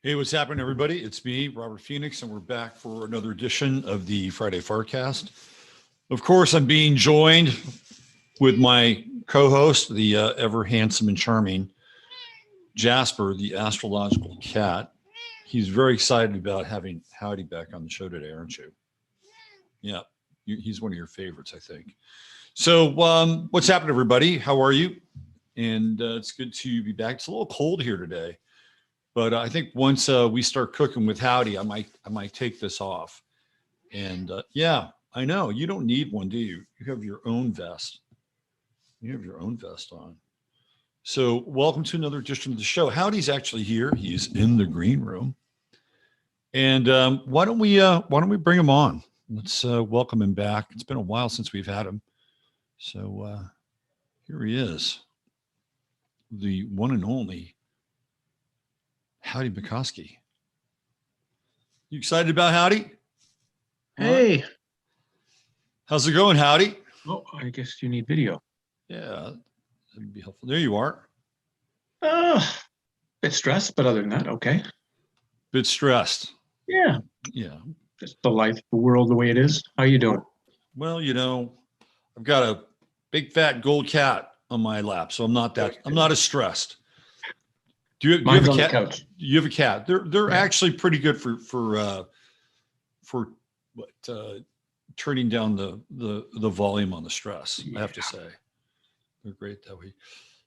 Hey, what's happening, everybody? It's me, Robert Phoenix, and we're back for another edition of the Friday FARcast. Of course, I'm being joined with my co-host, the ever handsome and charming Jasper, the astrological cat. He's very excited about having Howdie back on the show today, aren't you? Yeah, he's one of your favorites, I think. So what's happening, everybody? How are you? And it's good to be back. It's a little cold here today. But I think once we start cooking with Howdie, I might take this off. And yeah, I know you don't need one, do you? You have your own vest. You have your own vest on. So welcome to another edition of the show. Howdie's actually here. He's in the green room. And why don't we bring him on? Let's welcome him back. It's been a while since we've had him. So here he is, the one and only Howdie Mickoski. You excited about Howdie? Hey. How's it going, Howdie? Oh, I guess you need video. Yeah, that'd be helpful. There you are. Bit stressed, but other than that, okay. Bit stressed. Yeah. Yeah. Just the life, the world the way it is. How you doing? Well, you know, I've got a big fat gold cat on my lap, so I'm not as stressed. Do you have a cat? Couch. You have a cat. They're actually pretty good for turning down the volume on the stress. Yeah. I have to say, they're great that way.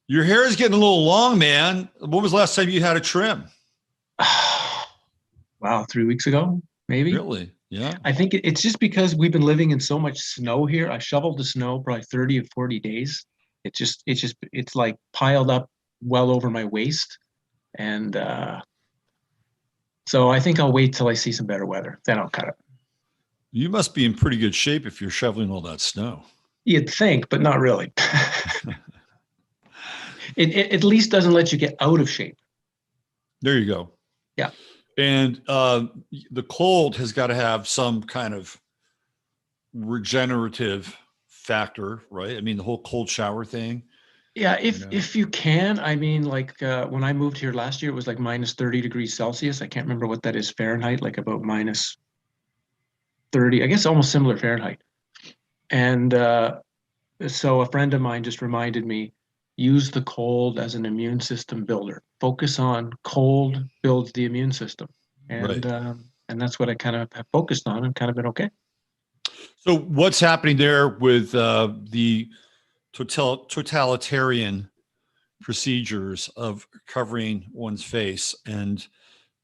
Your hair is getting a little long, man. When was the last time you had a trim? Wow, 3 weeks ago, maybe. Really? Yeah. I think it's just because we've been living in so much snow here. I shoveled the snow probably 30 or 40 days. It's like piled up well over my waist. And so I think I'll wait till I see some better weather. Then I'll cut it. You must be in pretty good shape if you're shoveling all that snow. You'd think, but not really. It at least doesn't let you get out of shape. There you go. Yeah. And the cold has got to have some kind of regenerative factor, right? I mean, the whole cold shower thing. Yeah, if you can, I mean, like when I moved here last year, it was like minus 30 degrees Celsius. I can't remember what that is Fahrenheit, like about minus 30, I guess almost similar Fahrenheit. And so a friend of mine just reminded me, use the cold as an immune system builder. Focus on cold builds the immune system. And right. And that's what I kind of have focused on and kind of been okay. So what's happening there with the totalitarian procedures of covering one's face and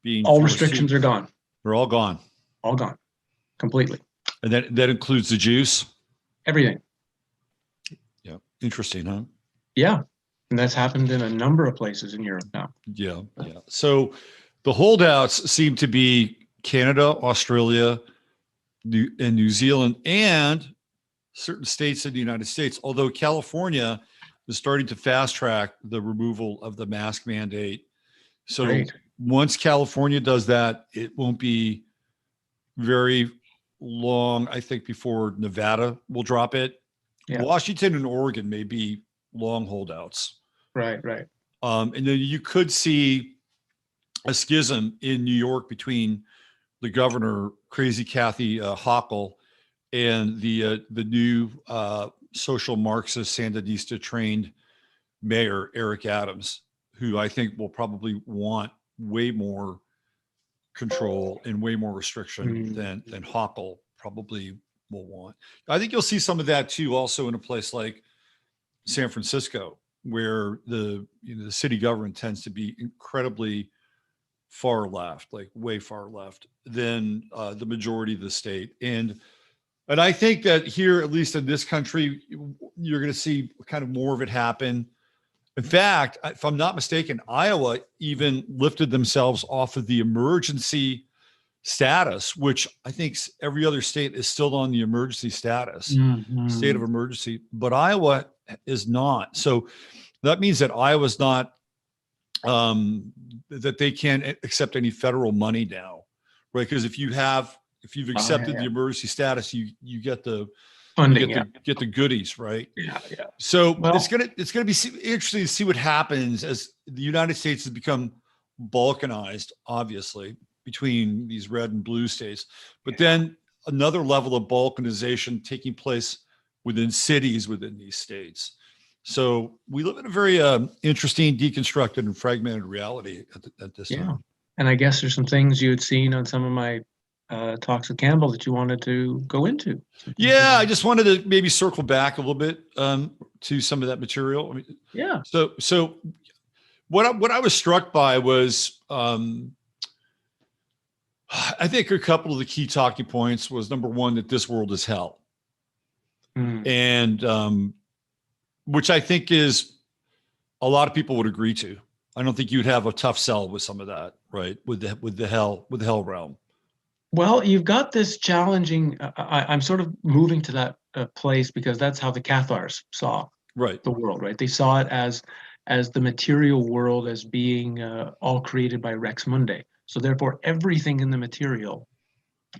being all restrictions are gone. They're all gone. All gone. Completely. And that includes the juice? Everything. Yeah. Interesting, huh? Yeah. And that's happened in a number of places in Europe now. Yeah. Yeah. So the holdouts seem to be Canada, Australia, and New Zealand, and certain states in the United States, although California is starting to fast track the removal of the mask mandate. So Great. Once California does that, it won't be very long, I think, before Nevada will drop it. Yeah. Washington and Oregon may be long holdouts. Right. And then you could see a schism in New York between the governor, Crazy Kathy Hochul, and the new social Marxist Sandinista trained mayor, Eric Adams, who I think will probably want way more control and way more restriction than Hochul probably will want. I think you'll see some of that too, also in a place like San Francisco, where the city government tends to be incredibly far left, like way far left than the majority of the state. And I think that here, at least in this country, you're going to see kind of more of it happen. In fact, if I'm not mistaken, Iowa even lifted themselves off of the emergency status, which I think every other state is still on the emergency status, state of emergency, but Iowa is not. So that means that Iowa's not, that they can't accept any federal money now, right? Because if you've accepted the emergency status, you get the funding, get the goodies, right? Yeah. So it's gonna be interesting to see what happens as the United States has become balkanized, obviously, between these red and blue states, but then another level of balkanization taking place within cities within these states. So we live in a very interesting, deconstructed, and fragmented reality at this time. And I guess there's some things you had seen on some of my talks with Campbell that you wanted to go into. Yeah, I just wanted to maybe circle back a little bit to some of that material. I mean, So what I was struck by was, I think a couple of the key talking points was, number one, that this world is hell. And which I think is a lot of people would agree to. I don't think you'd have a tough sell with some of that, right? With the hell realm. Well, you've got this challenging. I'm sort of moving to that place because that's how the Cathars saw the world, right? They saw it as the material world as being all created by Rex Mundi. So therefore, everything in the material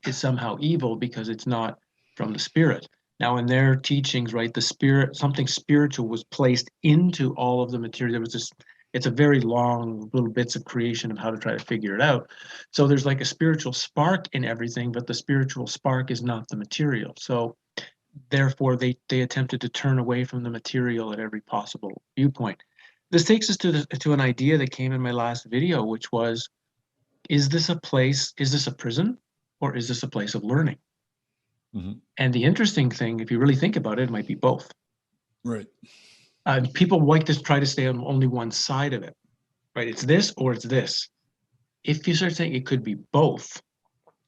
is somehow evil because it's not from the spirit. Now, in their teachings, right, the spirit, something spiritual was placed into all of the material. There was this. It's a very long little bits of creation of how to try to figure it out. So there's like a spiritual spark in everything, but the spiritual spark is not the material. So therefore, they attempted to turn away from the material at every possible viewpoint. This takes us to an idea that came in my last video, which was, is this a prison, or is this a place of learning? And the interesting thing, if you really think about it, it might be both. Right. People like to try to stay on only one side of it, right? It's this or it's this. If you start saying it could be both,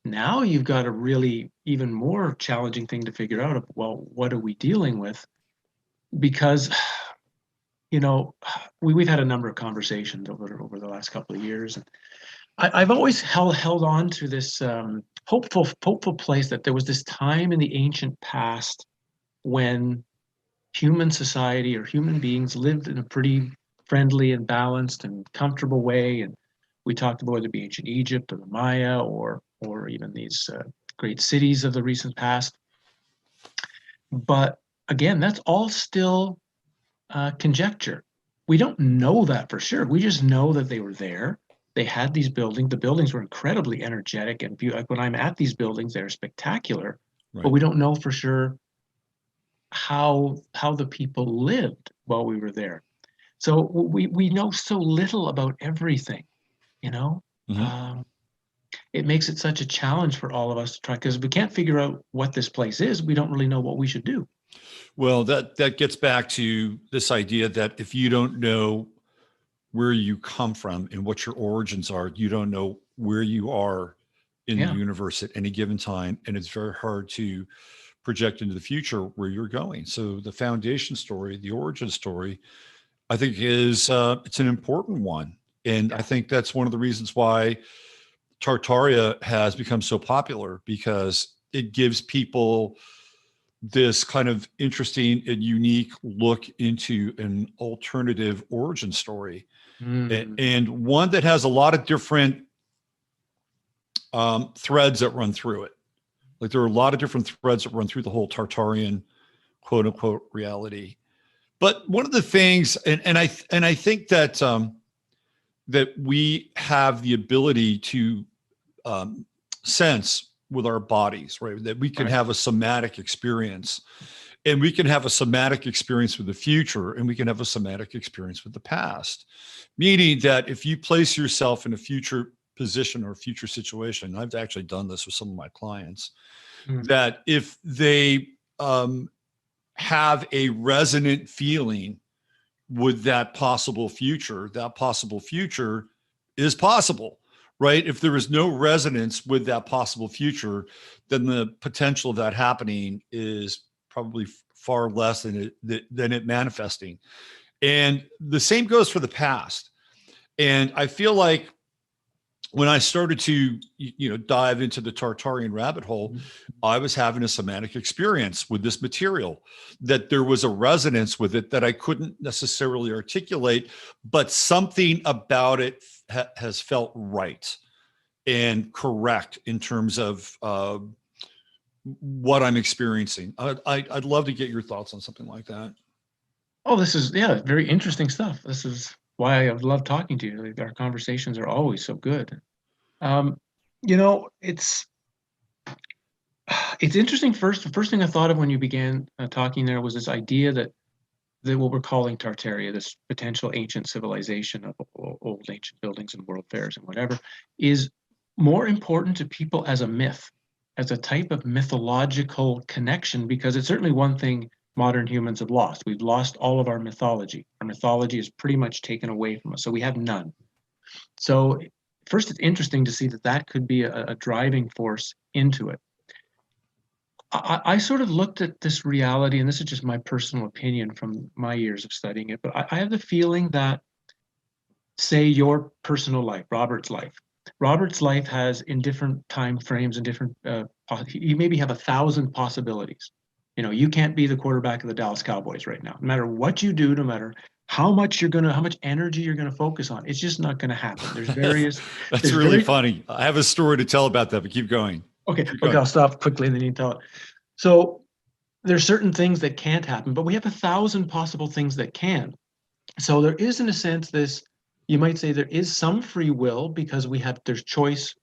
now you've got a really even more challenging thing to figure out. Well, what are we dealing with? Because, we've had a number of conversations over the last couple of years, and I've always held on to this hopeful place that there was this time in the ancient past when human society or human beings lived in a pretty friendly and balanced and comfortable way. And we talked about whether it be ancient Egypt or the Maya or even these great cities of the recent past. But again, that's all still conjecture. We don't know that for sure. We just know that they were there. They had these buildings. The buildings were incredibly energetic. And like when I'm at these buildings, they're spectacular. Right. But we don't know for sure how the people lived while we were there. So we know so little about everything, It makes it such a challenge for all of us to try, because we can't figure out what this place is. We don't really know what we should do. Well, that gets back to this idea that if you don't know where you come from and what your origins are, you don't know where you are in the universe at any given time. And it's very hard to project into the future where you're going. So the foundation story, the origin story, I think is it's an important one. And I think that's one of the reasons why Tartaria has become so popular, because it gives people this kind of interesting and unique look into an alternative origin story. And one that has a lot of different threads that run through it. Like there are a lot of different threads that run through the whole Tartarian quote unquote reality. But one of the things, and I think that that we have the ability to sense with our bodies, right? That we can have a somatic experience, and we can have a somatic experience with the future, and we can have a somatic experience with the past. Meaning that if you place yourself in a future position or future situation. I've actually done this with some of my clients, Mm. that if they have a resonant feeling with that possible future is possible, right? If there is no resonance with that possible future, then the potential of that happening is probably far less than it manifesting. And the same goes for the past. And I feel like when I started to, dive into the Tartarian rabbit hole, I was having a somatic experience with this material, that there was a resonance with it that I couldn't necessarily articulate, but something about it has felt right and correct in terms of what I'm experiencing. I'd love to get your thoughts on something like that. Oh, this is, yeah, very interesting stuff. This is why I love talking to you. Like, our conversations are always so good. Um, it's interesting. The first thing I thought of when you began talking there was this idea that what we're calling Tartaria, this potential ancient civilization of old ancient buildings and world fairs and whatever, is more important to people as a myth, as a type of mythological connection, because it's certainly one thing modern humans have lost. We've lost all of our mythology. Our mythology is pretty much taken away from us, so we have none. So first, it's interesting to see that that could be a driving force into it. I sort of looked at this reality, and this is just my personal opinion from my years of studying it, but I have the feeling that, say, your personal life, Robert's life has, in different time frames and different, you maybe have 1,000 possibilities. You can't be the quarterback of the Dallas Cowboys right now. No matter what you do, no matter how much energy you're gonna focus on, it's just not gonna happen. There's various. That's really funny. I have a story to tell about that, but keep going. Okay, I'll stop quickly and then you can tell it. So there's certain things that can't happen, but we have 1,000 possible things that can. So there is, in a sense, you might say there is some free will, because there's choice.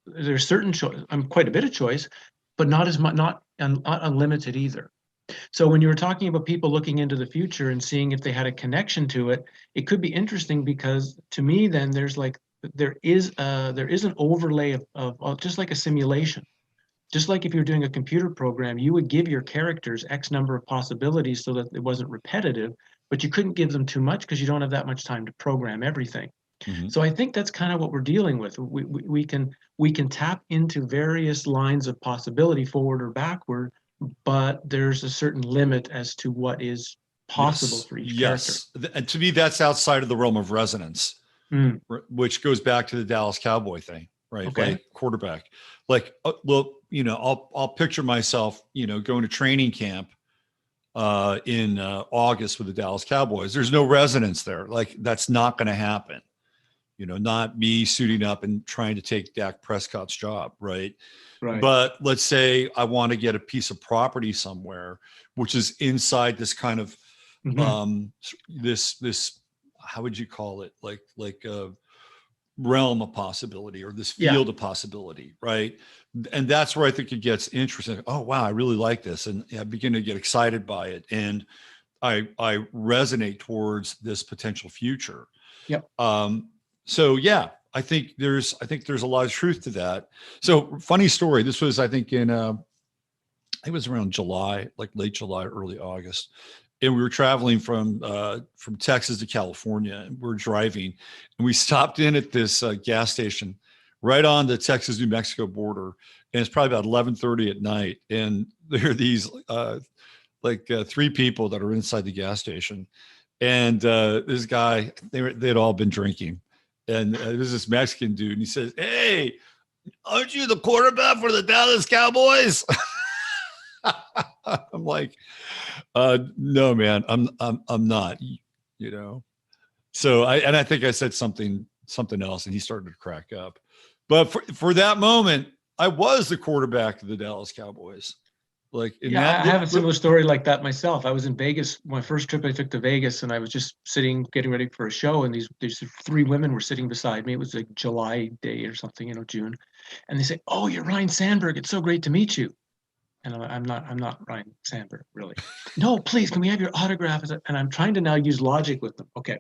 There's certain choice, quite a bit of choice, but not as much, not unlimited either. So when you were talking about people looking into the future and seeing if they had a connection to it, it could be interesting, because to me, then there is an overlay of just like a simulation. Just like if you're doing a computer program, you would give your characters X number of possibilities so that it wasn't repetitive, but you couldn't give them too much because you don't have that much time to program everything. Mm-hmm. So I think that's kind of what we're dealing with. We can tap into various lines of possibility, forward or backward, but there's a certain limit as to what is possible for each character. And to me, that's outside of the realm of resonance, Mm. which goes back to the Dallas Cowboy thing, right? Okay. Like quarterback. Like, well, I'll picture myself, going to training camp in August with the Dallas Cowboys. There's no resonance there. Like, that's not going to happen. Not me suiting up and trying to take Dak Prescott's job, right? Right. But let's say I want to get a piece of property somewhere, which is inside this kind of this how would you call it? Like a realm of possibility, or this field of possibility, right? And that's where I think it gets interesting. Oh, wow, I really like this. And I begin to get excited by it. And I resonate towards this potential future. Yep. So yeah, I think there's a lot of truth to that. So funny story. This was, I think, it was around July, like late July, early August. And we were traveling from Texas to California, and we're driving, and we stopped in at this gas station right on the Texas-New Mexico border. And it's probably about 11:30 at night. And there are these three people that are inside the gas station. And this guy, they'd all been drinking. And there's this Mexican dude, and he says, "Hey, aren't you the quarterback for the Dallas Cowboys?" I'm like, "No, man, I'm not." So I think I said something else, and he started to crack up. But for that moment, I was the quarterback of the Dallas Cowboys. Like, I have a similar story like that myself. I was in Vegas, my first trip I took to Vegas, and I was just getting ready for a show, and these three women were sitting beside me. It was like July day or something, June. And they say, "Oh, you're Ryan Sandberg. It's so great to meet you." And I'm not Ryan Sandberg, really. "No, please, can we have your autograph?" And I'm trying to now use logic with them. Okay.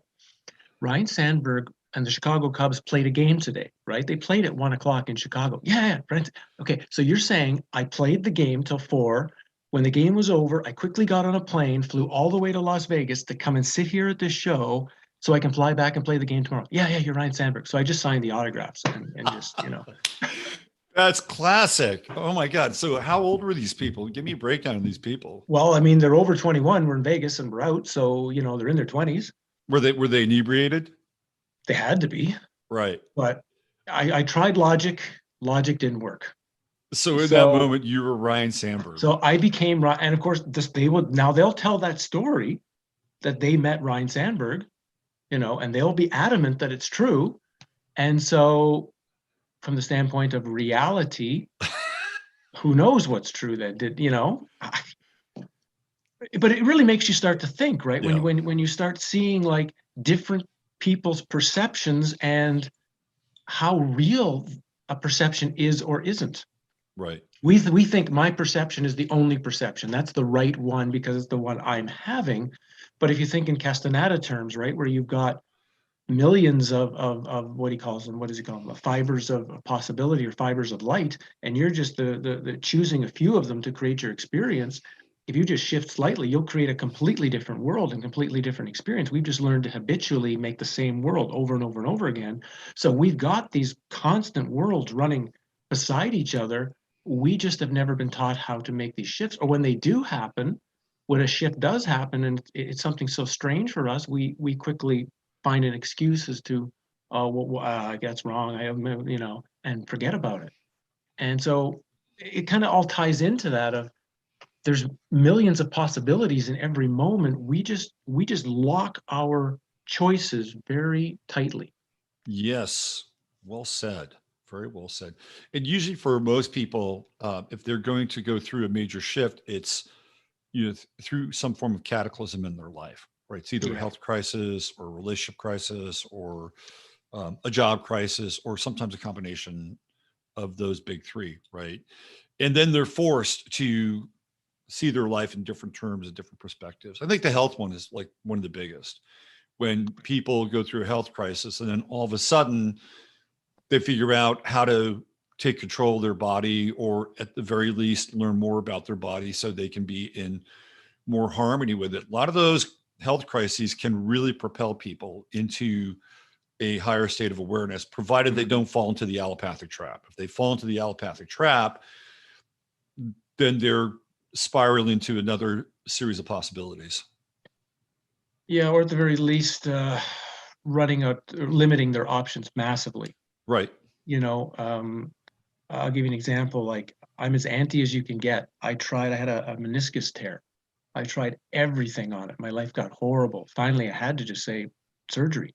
Ryan Sandberg and the Chicago Cubs played a game today, right? They played at 1 o'clock in Chicago. Yeah, right. Okay, so you're saying I played the game till 4. When the game was over, I quickly got on a plane, flew all the way to Las Vegas to come and sit here at this show so I can fly back and play the game tomorrow. Yeah, you're Ryan Sandberg. So I just signed the autographs and just, That's classic. Oh my God. So how old were these people? Give me a breakdown of these people. Well, I mean, they're over 21. We're in Vegas and we're out. So, they're in their 20s. Were they inebriated? They had to be. Right. But I tried logic. Logic didn't work. So in that moment, you were Ryan Sandberg. So I became, and of course, they'll tell that story that they met Ryan Sandberg, and they'll be adamant that it's true. And so, from the standpoint of reality, who knows what's true? But it really makes you start to think, right? Yeah. When you start seeing like different people's perceptions and how real a perception is or isn't. Right. We think my perception is the only perception. That's the right one because it's the one I'm having. But if you think in Castaneda terms, right, where you've got millions of what he calls them, what does he call them, fibers of possibility or fibers of light, and you're just the choosing a few of them to create your experience. If you just shift slightly, you'll create a completely different world and completely different experience. We've just learned to habitually make the same world over and over and over again. So we've got these constant worlds running beside each other. We just have never been taught how to make these shifts. Or when they do happen, when a shift does happen and it's something so strange for us, we quickly find an excuse as to, I guess wrong, and forget about it. And so it kind of all ties into that of there's millions of possibilities in every moment. We just lock our choices very tightly. Yes. Well said. Very well said. And usually for most people, if they're going to go through a major shift, it's through some form of cataclysm in their life, right? It's either a health crisis or a relationship crisis or a job crisis, or sometimes a combination of those big three, right? And then they're forced to see their life in different terms and different perspectives. I think the health one is like one of the biggest. When people go through a health crisis and then all of a sudden they figure out how to take control of their body, or at the very least learn more about their body so they can be in more harmony with it. A lot of those health crises can really propel people into a higher state of awareness, provided they don't fall into the allopathic trap. If they fall into the allopathic trap, then they're spiraling into another series of possibilities. Yeah, or at the very least, limiting their options massively. Right. I'll give you an example. Like, I'm as anti as you can get. I had a meniscus tear. I tried everything on it. My life got horrible. Finally, I had to just say surgery.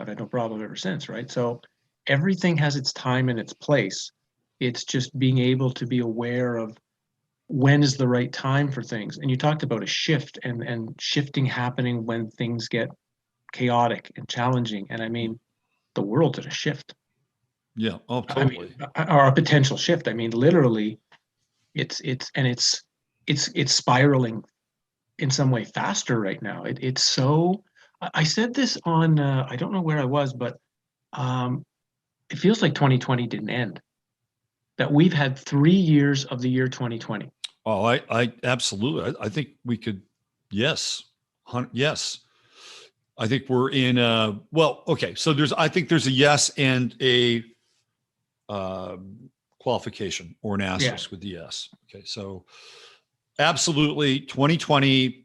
I've had no problem ever since, right? So everything has its time and its place. It's just being able to be aware of when is the right time for things. And you talked about a shift and shifting happening when things get chaotic and challenging. And I mean, the world's at a shift. Yeah. Oh, totally. Or a potential shift. I mean, literally, it's spiraling in some way faster right now. It's so. I said this on I don't know where I was, but it feels like 2020 didn't end. That we've had 3 years of the year 2020. Oh, I absolutely. I think we could. Yes. Yes. I think we're in well, okay. So I think there's a yes and a qualification or an asterisk with the yes. Okay. So absolutely 2020.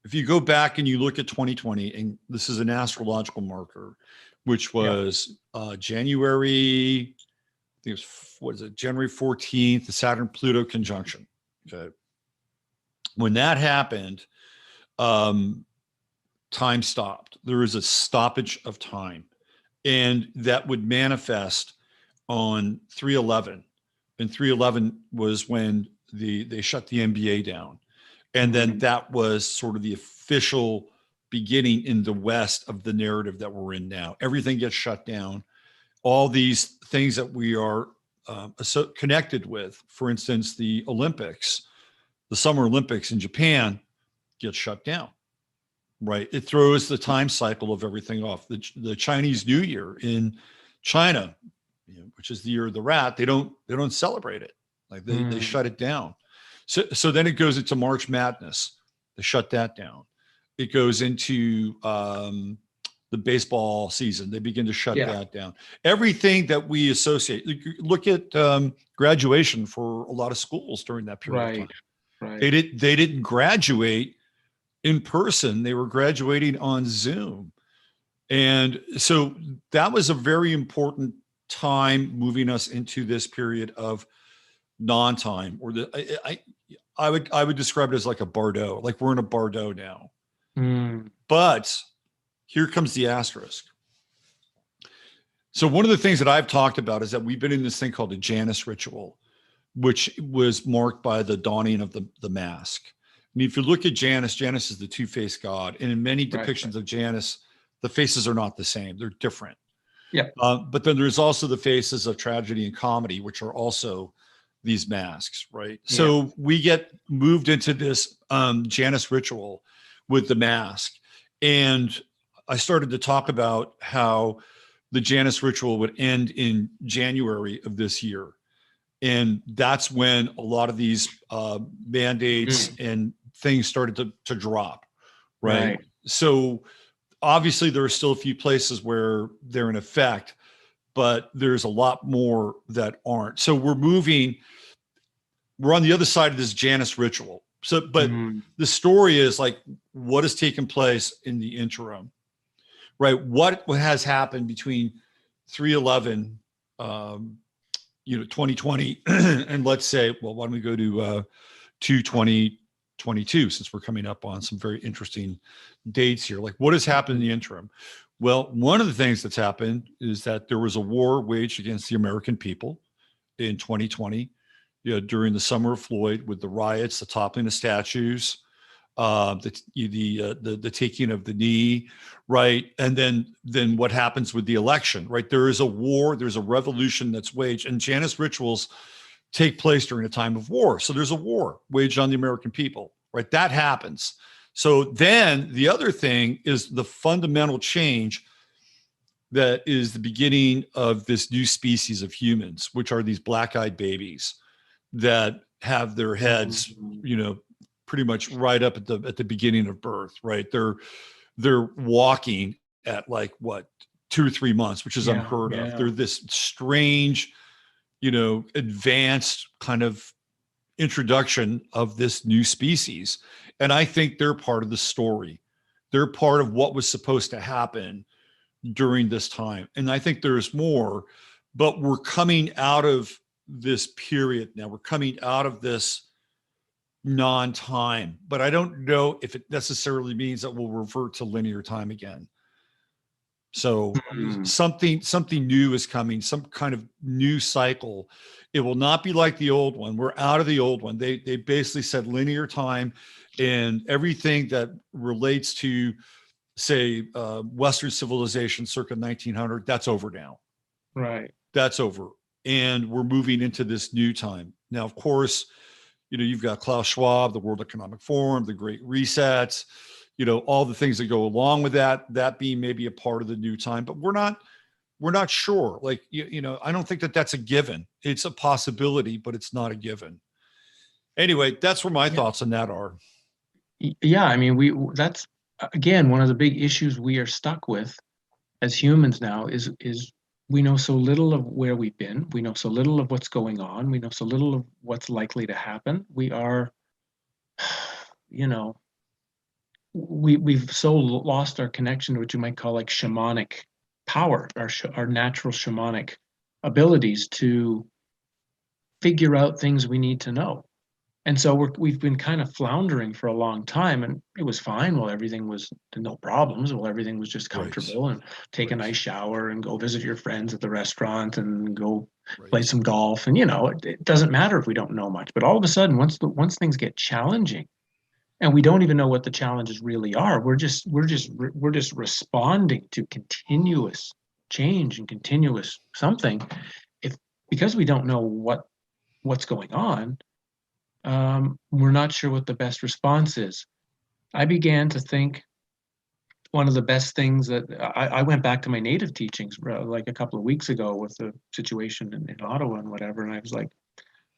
If you go back and you look at 2020, and this is an astrological marker, which was January, I think it was, what is it, January 14th, the Saturn-Pluto conjunction. Okay. When that happened, time stopped. There was a stoppage of time, and that would manifest on 3/11. And 3/11 was when they shut the NBA down. And then that was sort of the official beginning in the West of the narrative that we're in now. Everything gets shut down. All these things that we are so connected with, for instance, the Olympics, the Summer Olympics in Japan, get shut down. right? It throws the time cycle of everything off. The Chinese New Year in China, which is the year of the rat, they don't celebrate it. Like they shut it down. So then it goes into March Madness. They shut that down. It goes into the baseball season. They begin to shut that down. Everything that we associate. Look at graduation for a lot of schools during that period of time. Right. They didn't graduate in person. They were graduating on Zoom. And so that was a very important time moving us into this period of non-time, or I would describe it as like a Bardo, like we're in a Bardo now. But here comes the asterisk. So one of the things that I've talked about is that we've been in this thing called the Janus ritual, which was marked by the dawning of the mask. I mean, if you look at Janus, Janus is the two-faced god. And in many depictions of Janus, the faces are not the same. They're different. Yeah. But then there's also the faces of tragedy and comedy, which are also these masks, right? Yeah. So we get moved into this Janus ritual with the mask. And I started to talk about how the Janus ritual would end in January of this year. And that's when a lot of these mandates and things started to drop, right? So obviously there are still a few places where they're in effect, but there's a lot more that aren't. So we're on the other side of this Janus ritual. So, but the story is like, what has taken place in the interim, right? What has happened between 3/11, 2020, and let's say, well, why don't we go to 2022, since we're coming up on some very interesting dates here. Like, what has happened in the interim? Well, one of the things that's happened is that there was a war waged against the American people in 2020, during the summer of Floyd, with the riots, the toppling of statues, the taking of the knee, right? And then what happens with the election, right? There is a war, there's a revolution that's waged, and Janus rituals take place during a time of war. So there's a war waged on the American people, right? That happens. So then the other thing is the fundamental change that is the beginning of this new species of humans, which are these black-eyed babies that have their heads, pretty much right up at the beginning of birth, right? They're walking at like 2 or 3 months, which is unheard of. They're this strange, advanced kind of introduction of this new species. And I think they're part of the story. They're part of what was supposed to happen during this time. And I think there's more, but we're coming out of this period now. We're coming out of this non-time, but I don't know if it necessarily means that we'll revert to linear time again. So something new is coming, some kind of new cycle. It will not be like the old one. We're out of the old one. They basically said linear time, and everything that relates to, say, Western civilization circa 1900, that's over now. Right. That's over. And we're moving into this new time. Now, of course, you've got Klaus Schwab, the World Economic Forum, the Great Resets, all the things that go along with that being maybe a part of the new time, but we're not sure. Like, I don't think that that's a given. It's a possibility, but it's not a given. Anyway, that's where my thoughts on that are. Yeah. I mean, that's again, one of the big issues we are stuck with as humans now is we know so little of where we've been. We know so little of what's going on. We know so little of what's likely to happen. We are, we've so lost our connection to what you might call like shamanic power, our natural shamanic abilities to figure out things we need to know. And so we've been kind of floundering for a long time, and it was fine while everything was no problems, while everything was just comfortable, and take a nice shower and go visit your friends at the restaurant and go play some golf. And, it doesn't matter if we don't know much, but all of a sudden, once things get challenging and we don't even know what the challenges really are, we're just responding to continuous change and continuous something. Because we don't know what's going on, we're not sure what the best response is. I began to think one of the best things that I went back to my native teachings like a couple of weeks ago with the situation in Ottawa and whatever, and I was like,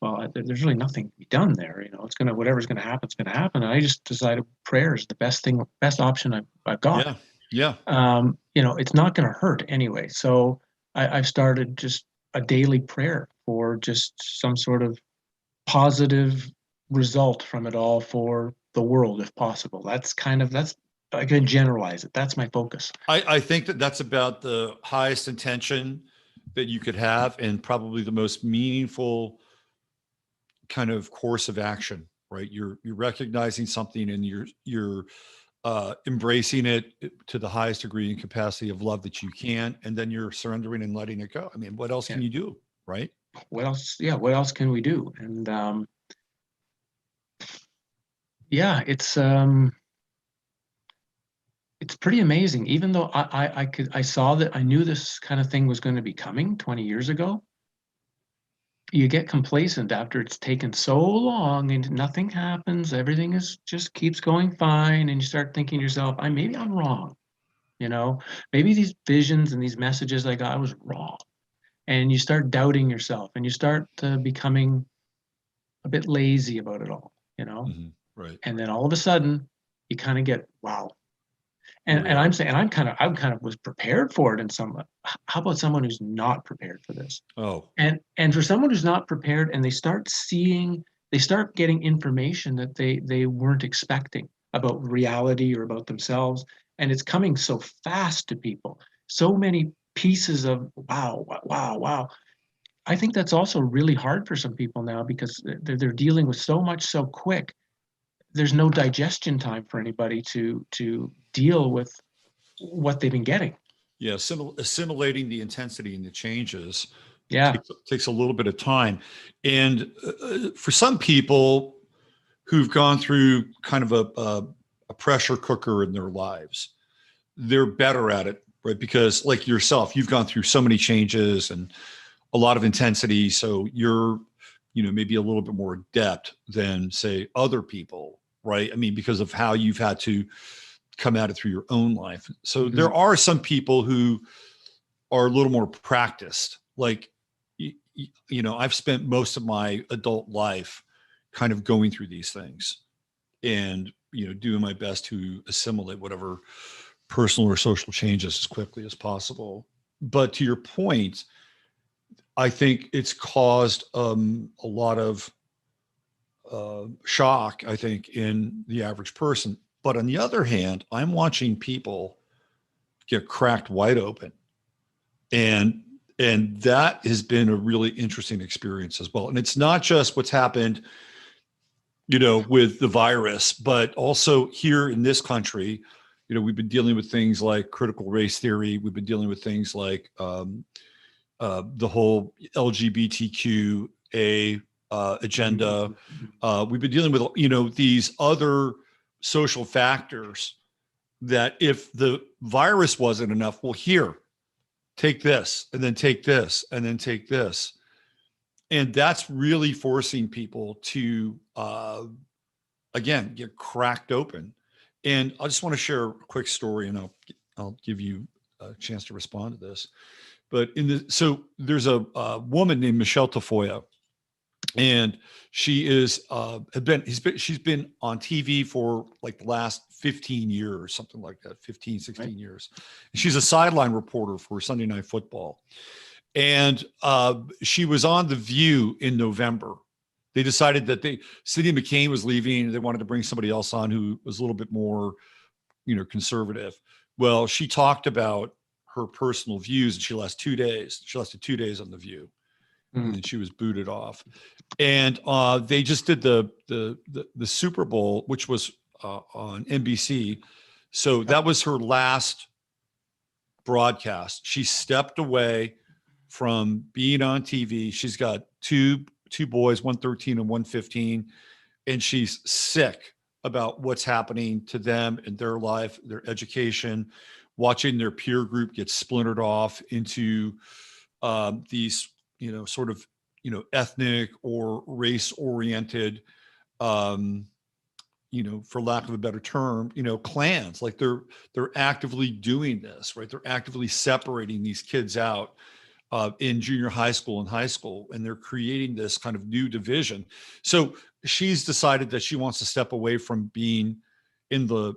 well, there's really nothing to be done there. Whatever's gonna happen, it's gonna happen. And I just decided prayer is the best option I've got. Yeah. Yeah. It's not gonna hurt anyway. So I've started just a daily prayer for just some sort of positive result from it all for the world, if possible. That's I can generalize it. That's my focus. I think that that's about the highest intention that you could have, and probably the most meaningful kind of course of action, right? You're recognizing something, and you're embracing it to the highest degree and capacity of love that you can, and then you're surrendering and letting it go. I mean, what else Yeah. can you do, right? What else? Yeah. What else can we do? And yeah, it's pretty amazing. Even though I saw that, I knew this kind of thing was going to be coming 20 years ago. You get complacent after it's taken so long and nothing happens. Everything is just keeps going fine, and you start thinking to yourself, maybe I'm wrong. Maybe these visions and these messages I got, I was wrong. And you start doubting yourself, and you start becoming a bit lazy about it all. Mm-hmm. Right. And then all of a sudden, you kind of get, wow. And I'm saying, and I'm kind of was prepared for it in some. How about someone who's not prepared for this? Oh, And for someone who's not prepared, and they start getting information that they weren't expecting about reality or about themselves, and it's coming so fast to people. So many pieces of wow, wow, wow. I think that's also really hard for some people now because they're dealing with so much so quick. There's no digestion time for anybody to deal with what they've been getting. yeah. Assimilating the intensity and the changes Yeah. takes a little bit of time. And for some people who've gone through kind of a pressure cooker in their lives, they're better at it, right? Because like yourself, you've gone through so many changes and a lot of intensity. So you're, maybe a little bit more adept than say other people, right? I mean, because of how you've had to come at it through your own life. So Mm-hmm. there are some people who are a little more practiced. Like, I've spent most of my adult life kind of going through these things and, doing my best to assimilate whatever personal or social changes as quickly as possible. But to your point, I think it's caused a lot of shock, I think, in the average person. But on the other hand, I'm watching people get cracked wide open. And that has been a really interesting experience as well. And it's not just what's happened, with the virus, but also here in this country, we've been dealing with things like critical race theory. We've been dealing with things like the whole LGBTQA agenda. We've been dealing with, these other social factors that if the virus wasn't enough, well, here, take this, and then take this, and then take this. And that's really forcing people to, again, get cracked open. And I just want to share a quick story, and I'll give you a chance to respond to this. But so there's a woman named Michelle Tafoya, and she she's been on TV for like the last 15 years, something like that, 15, 16 right. years. She's a sideline reporter for Sunday Night Football. And she was on The View in November. They decided that Cindy McCain was leaving. They wanted to bring somebody else on who was a little bit more, conservative. Well, she talked about her personal views, and she lasted 2 days. She lasted 2 days on The View, and then she was booted off. And they just did the Super Bowl, which was on NBC. So that was her last broadcast. She stepped away from being on TV. She's got two boys, 113 and 115, and she's sick about what's happening to them in their life, their education, watching their peer group get splintered off into these, sort of, ethnic or race-oriented for lack of a better term, clans. Like they're actively doing this, right? They're actively separating these kids out in junior high school and high school, and they're creating this kind of new division. So she's decided that she wants to step away from being in the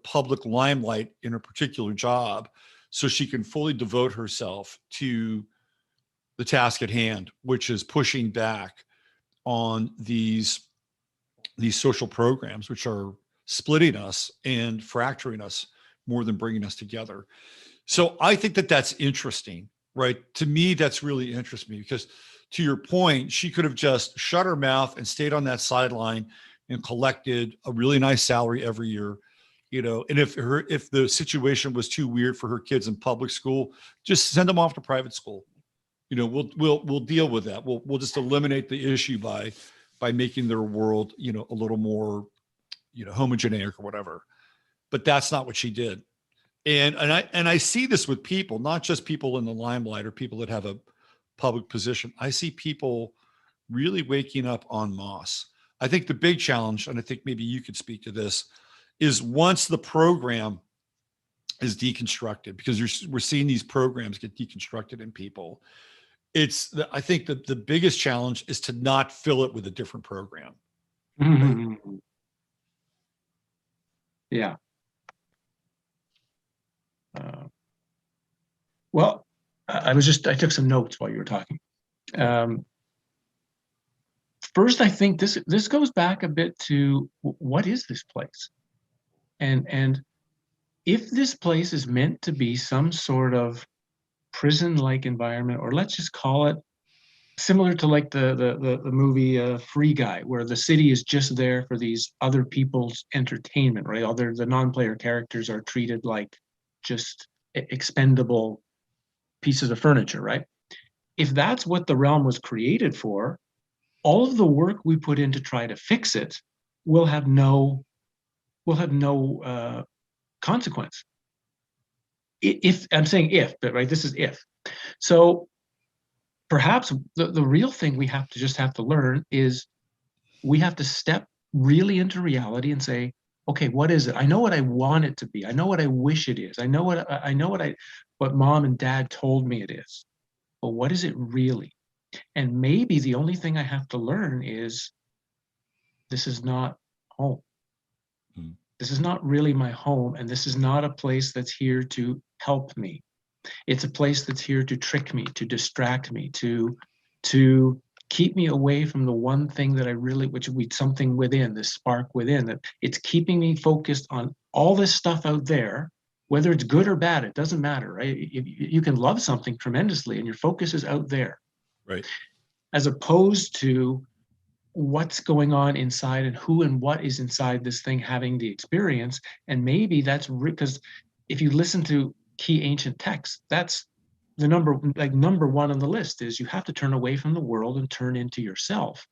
public limelight in a particular job, so she can fully devote herself to the task at hand, which is pushing back on these social programs, which are splitting us and fracturing us more than bringing us together. So I think that that's interesting, right? To me, that's really interesting because, to your point, she could have just shut her mouth and stayed on that sideline and collected a really nice salary every year, and if the situation was too weird for her kids in public school, just send them off to private school. We'll deal with that. We'll just eliminate the issue by making their world, a little more, homogeneic or whatever. But that's not what she did. And I see this with people, not just people in the limelight or people that have a public position. I see people really waking up en masse. I think the big challenge, and I think maybe you could speak to this, is once the program is deconstructed, because we're seeing these programs get deconstructed in people. I think that the biggest challenge is to not fill it with a different program. Mm-hmm. Yeah. Well, I took some notes while you were talking. First, I think this goes back a bit to what is this place? And if this place is meant to be some sort of prison-like environment, or let's just call it similar to like the movie Free Guy, where the city is just there for these other people's entertainment, right? The non-player characters are treated like just expendable pieces of furniture, right? If that's what the realm was created for, all of the work we put in to try to fix it will have no consequence. If I'm saying if, but right, this is if. So perhaps the real thing we have to learn is we have to step really into reality and say, okay, what is it? I know what I want it to be. I know what I wish it is. I know what mom and dad told me it is. But what is it really? And maybe the only thing I have to learn is this is not home. Mm. This is not really my home, and this is not a place that's here to help me. It's a place that's here to trick me, to distract me, to keep me away from the one thing that I really, which would be something within, this spark within, that it's keeping me focused on all this stuff out there, whether it's good or bad, it doesn't matter, right? You can love something tremendously and your focus is out there. Right. As opposed to what's going on inside and who and what is inside this thing having the experience. And maybe that's because if you listen to key ancient texts, that's the number one on the list is you have to turn away from the world and turn into yourself.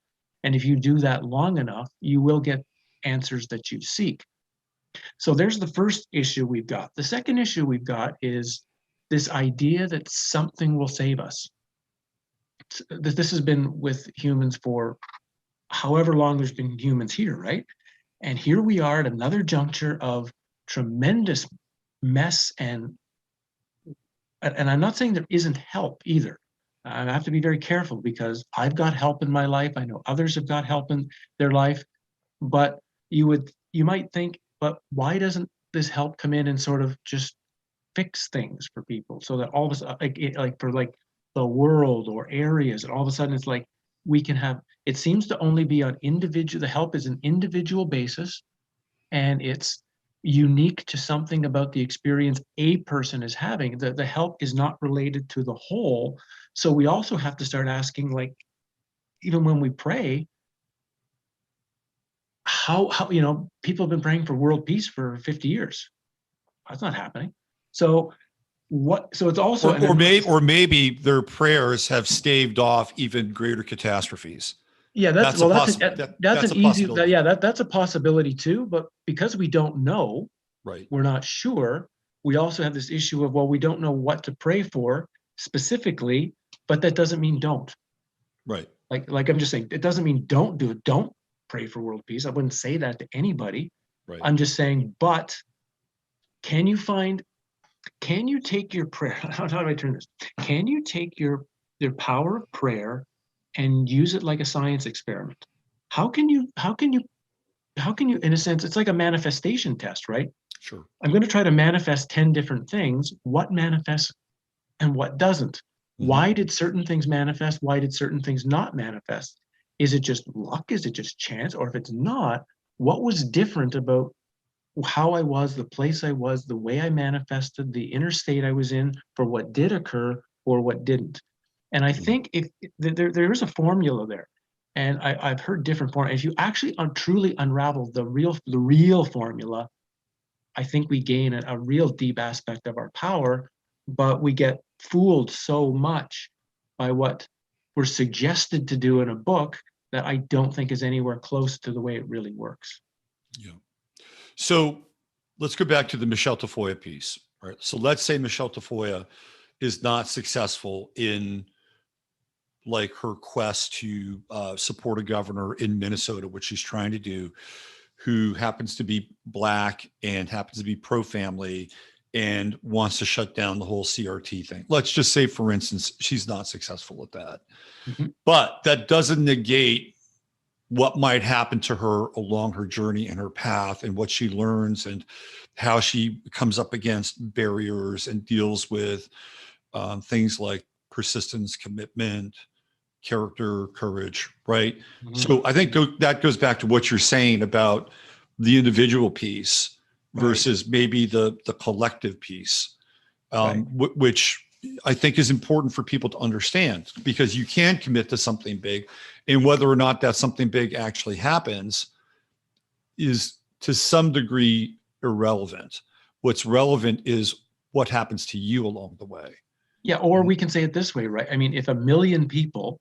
And if you do that long enough, you will get answers that you seek. So there's the first issue we've got. The second issue we've got is this idea that something will save us. This has been with humans for however long there's been humans here, right? And here we are at another juncture of tremendous mess, and I'm not saying there isn't help either. I have to be very careful because I've got help in my life. I know others have got help in their life, but you might think, but why doesn't this help come in and sort of just fix things for people so that all of a sudden, like for like the world or areas, and all of a sudden it's like we can have, it seems to only be on individual, the help is an individual basis, and it's unique to something about the experience a person is having. The help is not related to the whole. So we also have to start asking, like, even when we pray, how people have been praying for world peace for 50 years. That's not happening. So it's also or maybe their prayers have staved off even greater catastrophes. Yeah, that's an easy possibility too. But because we don't know, right, we're not sure. We also have this issue of, well, we don't know what to pray for specifically, but that doesn't mean don't. Right. Like I'm just saying, it doesn't mean don't do it. Don't pray for world peace. I wouldn't say that to anybody. Right. I'm just saying, but can you take your prayer? How do I turn this? Can you take your power of prayer and use it like a science experiment? How can you, in a sense, it's like a manifestation test, right? Sure. I'm going to try to manifest 10 different things. What manifests and what doesn't? Mm-hmm. Why did certain things manifest? Why did certain things not manifest? Is it just luck? Is it just chance? Or if it's not, what was different about how I was, the place I was, the way I manifested, the inner state I was in for what did occur or what didn't? And I think if there is a formula there, and I've heard different formulas. If you actually truly unravel the real formula, I think we gain a real deep aspect of our power, but we get fooled so much by what we're suggested to do in a book that I don't think is anywhere close to the way it really works. Yeah. So let's go back to the Michelle Tafoya piece. Right. So let's say Michelle Tafoya is not successful in like her quest to support a governor in Minnesota, which she's trying to do, who happens to be Black and happens to be pro-family and wants to shut down the whole CRT thing. Let's just say, for instance, she's not successful at that. Mm-hmm. But that doesn't negate what might happen to her along her journey and her path and what she learns and how she comes up against barriers and deals with things like persistence, commitment, character, courage, right? Mm-hmm. So I think that goes back to what you're saying about the individual piece versus right. maybe the collective piece, right. Which I think is important for people to understand, because you can commit to something big, and whether or not that something big actually happens is to some degree irrelevant. What's relevant is what happens to you along the way. Yeah, or we can say it this way, right? I mean, if 1 million people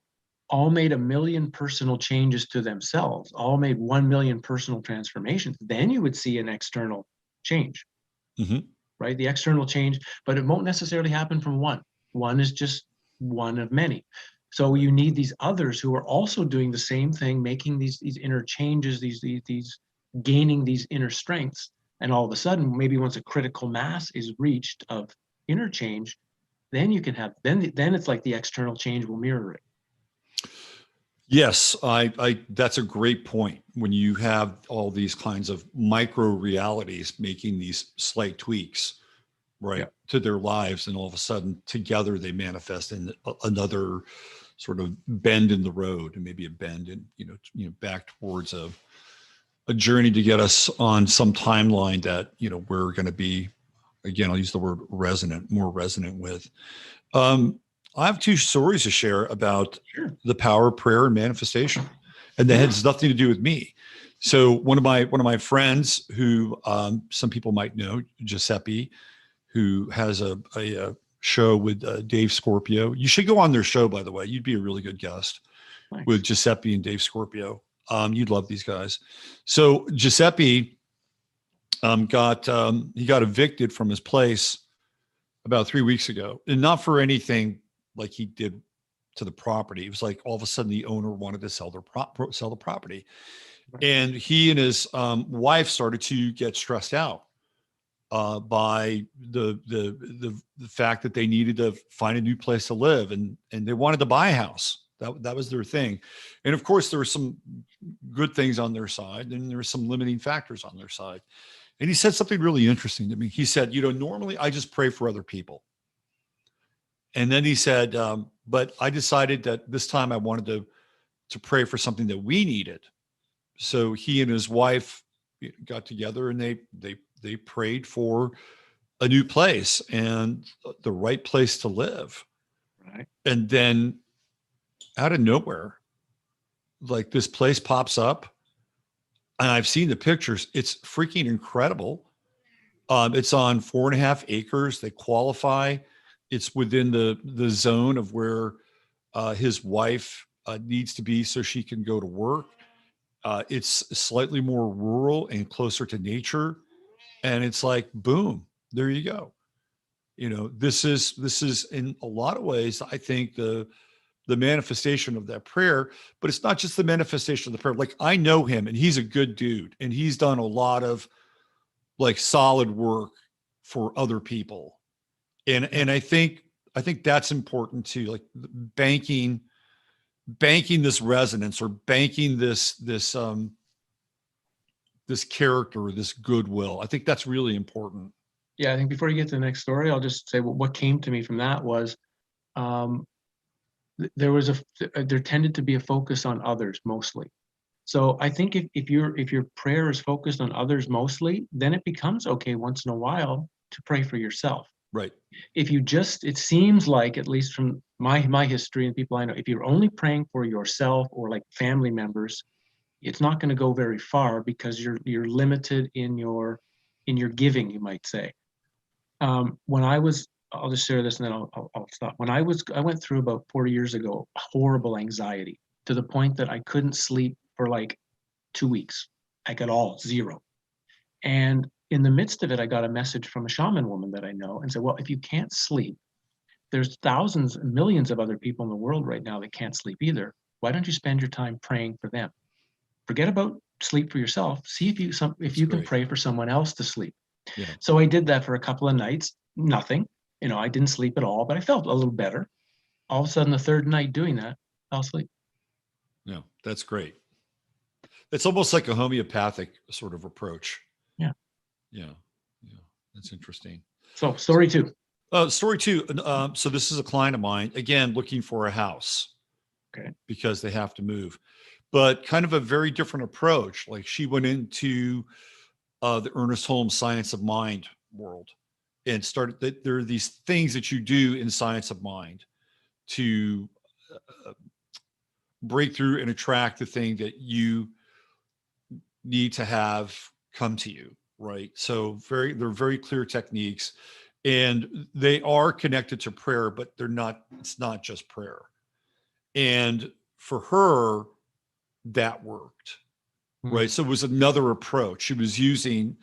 all made 1 million personal changes to themselves, all made 1 million personal transformations, then you would see an external change, mm-hmm. right? The external change, but it won't necessarily happen from one. One is just one of many. So you need these others who are also doing the same thing, making these inner changes, these gaining these inner strengths. And all of a sudden, maybe once a critical mass is reached of inner change, then you can have, then it's like the external change will mirror it. Yes, I that's a great point. When you have all these kinds of micro realities making these slight tweaks, right, yeah. to their lives, and all of a sudden together they manifest in another sort of bend in the road, and maybe a bend in, you know, back towards a journey to get us on some timeline that, you know, we're going to be, again, I'll use the word resonant, more resonant with. I have 2 stories to share about the power of prayer and manifestation, and that has nothing to do with me. So one of my friends who some people might know, Giuseppe, who has a show with Dave Scorpio. You should go on their show, by the way. You'd be a really good guest. Thanks. With Giuseppe and Dave Scorpio. You'd love these guys. So Giuseppe got evicted from his place about 3 weeks ago, and not for anything like he did to the property. It was like all of a sudden the owner wanted to sell the property, and he and his wife started to get stressed out by the fact that they needed to find a new place to live, and they wanted to buy a house. That was their thing, and of course there were some good things on their side, and there were some limiting factors on their side. And he said something really interesting to me. He said, you know, normally I just pray for other people. And then he said, but I decided that this time I wanted to pray for something that we needed. So he and his wife got together, and they prayed for a new place and the right place to live. Right. And then out of nowhere, like, this place pops up, and I've seen the pictures. It's freaking incredible. It's on 4.5 acres. They qualify. It's within the zone of where his wife needs to be so she can go to work. It's slightly more rural and closer to nature. And it's like, boom, there you go. You know, this is in a lot of ways, I think, the the manifestation of that prayer, but it's not just the manifestation of the prayer. Like, I know him and he's a good dude and he's done a lot of like solid work for other people. And I think that's important too, like banking this resonance, or banking this character, this goodwill. I think that's really important. Yeah, I think before you get to the next story, I'll just say what came to me from that was there tended to be a focus on others mostly. So I think if your prayer is focused on others mostly, then it becomes okay once in a while to pray for yourself. Right. If you just, it seems like, at least from my history and people I know, if you're only praying for yourself or like family members, it's not going to go very far because you're limited in your giving, you might say. When I was, I'll just share this and then I'll stop. When I went through about 4 years ago, horrible anxiety to the point that I couldn't sleep for like 2 weeks, like at all, zero. And in the midst of it, I got a message from a shaman woman that I know and said, well, if you can't sleep, there's thousands and millions of other people in the world right now that can't sleep either. Why don't you spend your time praying for them? Forget about sleep for yourself. See if you can pray for someone else to sleep. Yeah. So I did that for a couple of nights. Nothing, I didn't sleep at all, but I felt a little better. All of a sudden, the third night doing that, I fell asleep. No, that's great. It's almost like a homeopathic sort of approach. Yeah. Yeah. Yeah. That's interesting. So story two. Story two. So this is a client of mine, again, looking for a house. Okay. Because they have to move, but kind of a very different approach. Like, she went into the Ernest Holmes Science of Mind world and started that there are these things that you do in Science of Mind to break through and attract the thing that you need to have come to you. Right. So they're very clear techniques, and they are connected to prayer, but it's not just prayer. And for her, that worked. Mm-hmm. Right. So it was another approach. She was using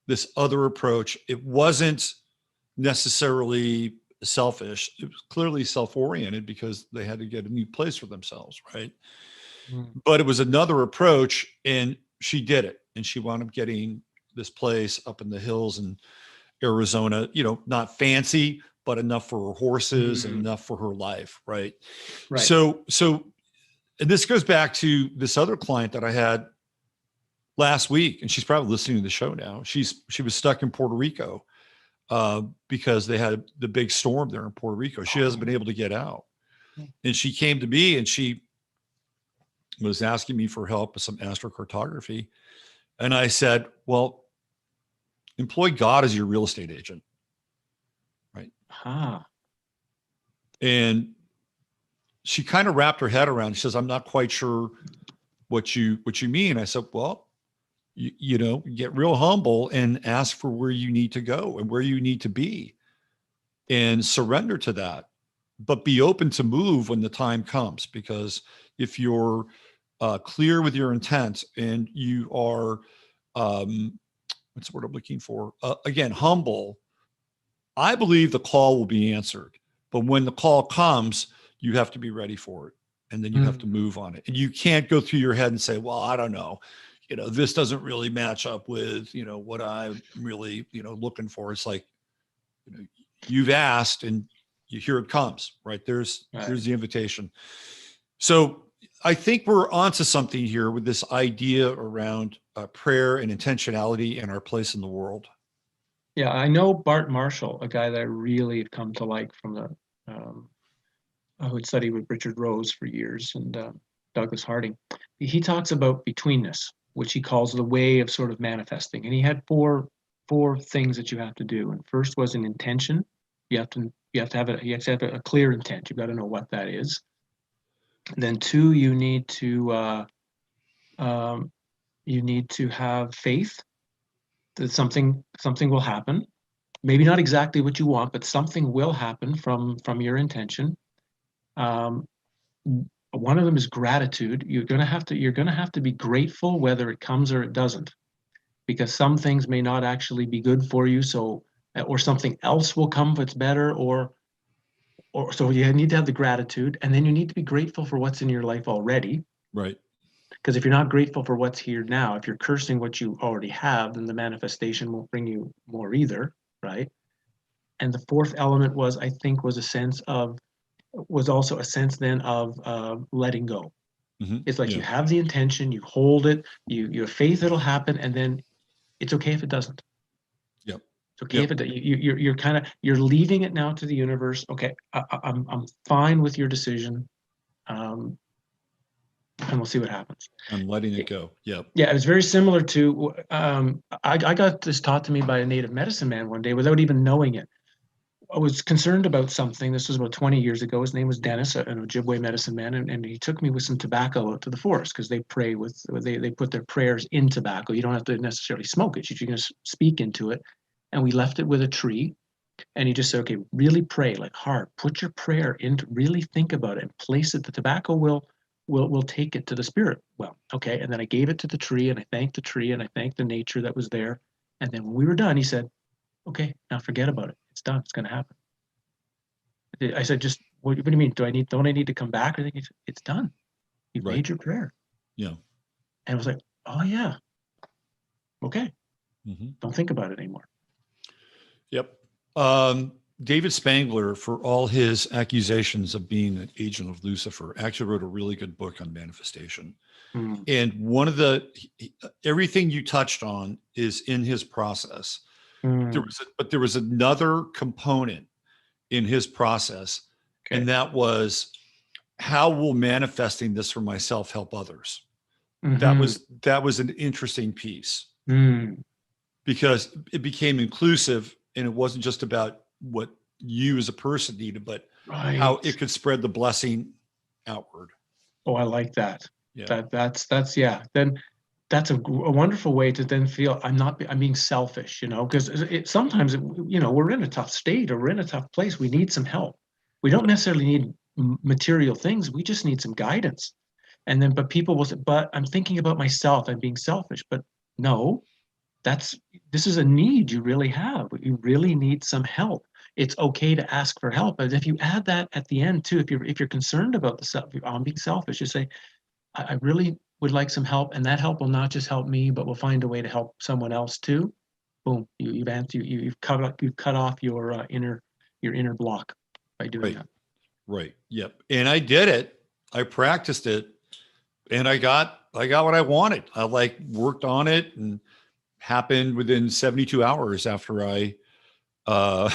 this other approach. It wasn't necessarily selfish. It was clearly self-oriented because they had to get a new place for themselves. Right. Mm-hmm. But it was another approach, and she did it. And she wound up getting this place up in the hills in Arizona, not fancy, but enough for her horses and enough for her life. Right. So, and this goes back to this other client that I had last week, and she's probably listening to the show now. She was stuck in Puerto Rico because they had the big storm there in Puerto Rico. She hasn't been able to get out. And she came to me and she was asking me for help with some astrocartography. And I said, well, employ God as your real estate agent. Right. And she kind of wrapped her head around it. She says, I'm not quite sure what you mean. I said, well, you get real humble and ask for where you need to go and where you need to be and surrender to that, but be open to move when the time comes. Because if you're clear with your intent and you are, what's the word I'm looking for? Again, humble, I believe the call will be answered. But when the call comes, you have to be ready for it. And then you have to move on it. And you can't go through your head and say, well, I don't know, this doesn't really match up with, what I'm really, looking for. It's like, you've asked and here it comes, right? There's the invitation. So I think we're onto something here with this idea around prayer and intentionality and our place in the world. Yeah, I know Bart Marshall, a guy that I really have come to like from the who had studied with Richard Rose for years and Douglas Harding. He talks about betweenness, which he calls the way of sort of manifesting. And he had four things that you have to do. And first was an intention. You have to have a clear intent. You've got to know what that is. And then two, you need to have faith that something will happen. Maybe not exactly what you want, but something will happen from your intention. One of them is gratitude. You're gonna have to be grateful whether it comes or it doesn't, because some things may not actually be good for you. So, or something else will come if it's better, or or so you need to have the gratitude, and then you need to be grateful for what's in your life already. Right. Because if you're not grateful for what's here now, if you're cursing what you already have, then the manifestation won't bring you more either, right? And the fourth element was, I think, was also a sense then of letting go. It's like Yeah. you have the intention, you hold it, you have faith it'll happen, and then it's okay if it doesn't. Yep. It's okay if it you're kind of you're leaving it now to the universe. Okay, I'm fine with your decision, and we'll see what happens. I'm letting it go. Yep. Yeah, it was very similar to I got this taught to me by a native medicine man one day without even knowing it. I was concerned about something. This was about 20 years ago. His name was Dennis, an Ojibwe medicine man, and he took me with some tobacco out to the forest because they pray with they put their prayers in tobacco. You don't have to necessarily smoke it; you can just speak into it. And we left it with a tree, and he just said, "Okay, really pray, like hard. Put your prayer into. Really think about it and place it. The tobacco will take it to the spirit." Well, okay. And then I gave it to the tree, and I thanked the tree, and I thanked the nature that was there. And then when we were done, he said, "Okay, now forget about it. It's done. It's going to happen." I said, "Just what do you mean? Don't I need to come back?" Or anything? It's done. You've Right. made your prayer. Yeah. And I was like, "Oh yeah, okay. Mm-hmm. Don't think about it anymore." Yep. David Spangler, for all his accusations of being an agent of Lucifer, actually wrote a really good book on manifestation. Mm. And everything you touched on is in his process. Mm. But there was another component in his process, Okay. and that was, how will manifesting this for myself help others? Mm-hmm. That was an interesting piece, Mm. because it became inclusive, and it wasn't just about what you as a person needed, but how Right. it could spread the blessing outward. Oh, I like that. Yeah. That's yeah. Then that's a wonderful way to then feel I'm being selfish, because sometimes we're in a tough state or we're in a tough place. We need some help. We don't necessarily need material things. We just need some guidance. And then, but people will say, "But I'm thinking about myself. I'm being selfish." But no, this is a need you really have. You really need some help. It's okay to ask for help. But if you add that at the end too, if you're concerned about the self, I'm being selfish, you say, I really would like some help, and that help will not just help me, but will find a way to help someone else too. Boom, you've cut off your inner block by doing Right. that. Right. Yep. And I did it. I practiced it, and I got what I wanted. I worked on it, and happened within 72 hours after I uh,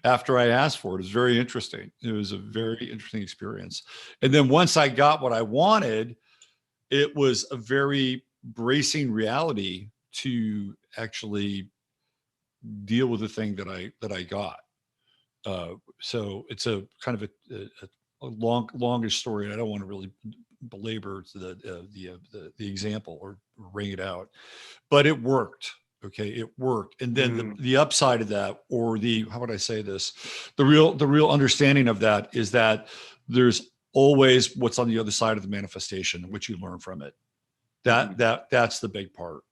after I asked for it. It was very interesting. It was a very interesting experience. And then once I got what I wanted, it was a very bracing reality to actually deal with the thing that I got. So it's a kind of a longish story, and I don't want to really belabor the example or ring it out, but it worked. Okay, it worked. And then the upside of that, or how would I say this? The real understanding of that is that there's always what's on the other side of the manifestation, which you learn from it. That's the big part.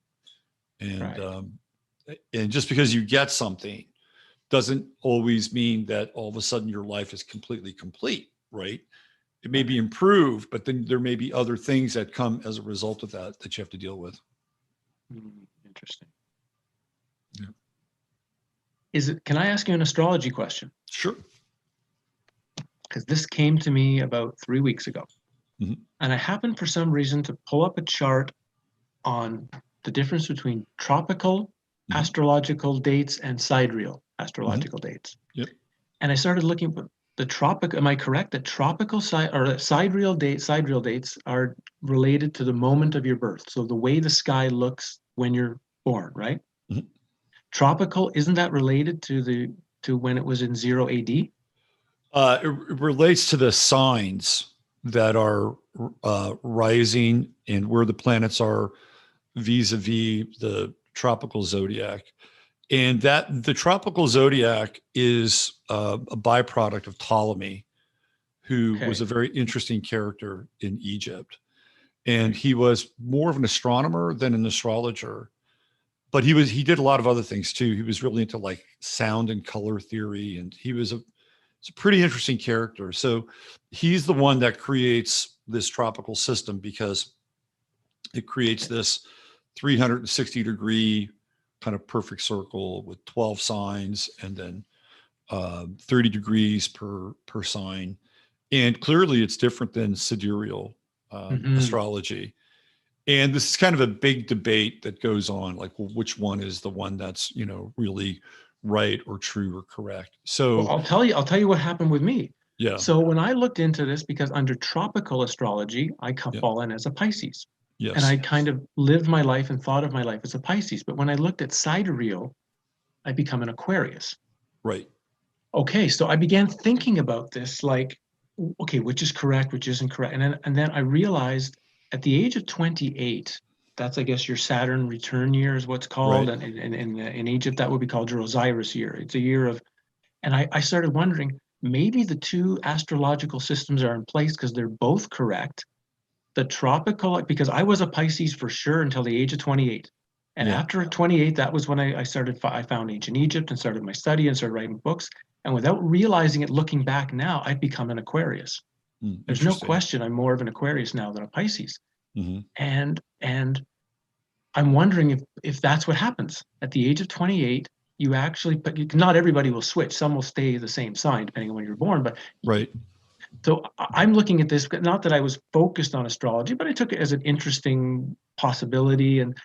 And Right. And just because you get something doesn't always mean that all of a sudden your life is completely complete, right? It may be improved, but then there may be other things that come as a result of that you have to deal with. Interesting. Yeah. Can I ask you an astrology question? Sure. Because this came to me about 3 weeks ago. Mm-hmm. And I happened for some reason to pull up a chart on the difference between tropical astrological dates and sidereal astrological dates. Yep. And I started looking at the tropic. Am I correct that tropical sidereal dates are related to the moment of your birth? So the way the sky looks when you're born, right? Mm-hmm. Tropical, isn't that related to when it was in 0 AD? It relates to the signs that are rising and where the planets are vis-a-vis the tropical zodiac. And that the tropical zodiac is a byproduct of Ptolemy, who was a very interesting character in Egypt. And he was more of an astronomer than an astrologer, but he did a lot of other things too. He was really into sound and color theory. And he was It's a pretty interesting character. So he's the one that creates this tropical system because it creates this 360-degree kind of perfect circle with 12 signs and then 30 degrees per sign. And clearly it's different than sidereal astrology. And this is kind of a big debate that goes on, like, well, which one is the one that's, really right or true or correct. So well, I'll tell you what happened with me. yeah, So when I looked into this, because under tropical astrology, I yeah, fall in as a Pisces. And yes, I kind of lived my life and thought of my life as a Pisces. But when I looked at sidereal, I become an Aquarius. right, Okay, so I began thinking about this, like, okay, which is correct, which isn't correct. And then I realized at the age of 28, that's, I guess, your Saturn return year is what's called. right, And in Egypt, that would be called your Osiris year. It's a year of, and I started wondering, maybe the two astrological systems are in place because they're both correct. The tropical, because I was a Pisces for sure until the age of 28. And yeah, after 28, that was when I found ancient Egypt and started my study and started writing books. And without realizing it, looking back now, I've become an Aquarius. There's no interesting. question I'm more of an Aquarius now than a Pisces. Hmm. And I'm wondering if that's what happens. At the age of 28, you actually, but not everybody will switch. Some will stay the same sign depending on when you're born. But Right. so I'm looking at this, not that I was focused on astrology, but I took it as an interesting possibility. And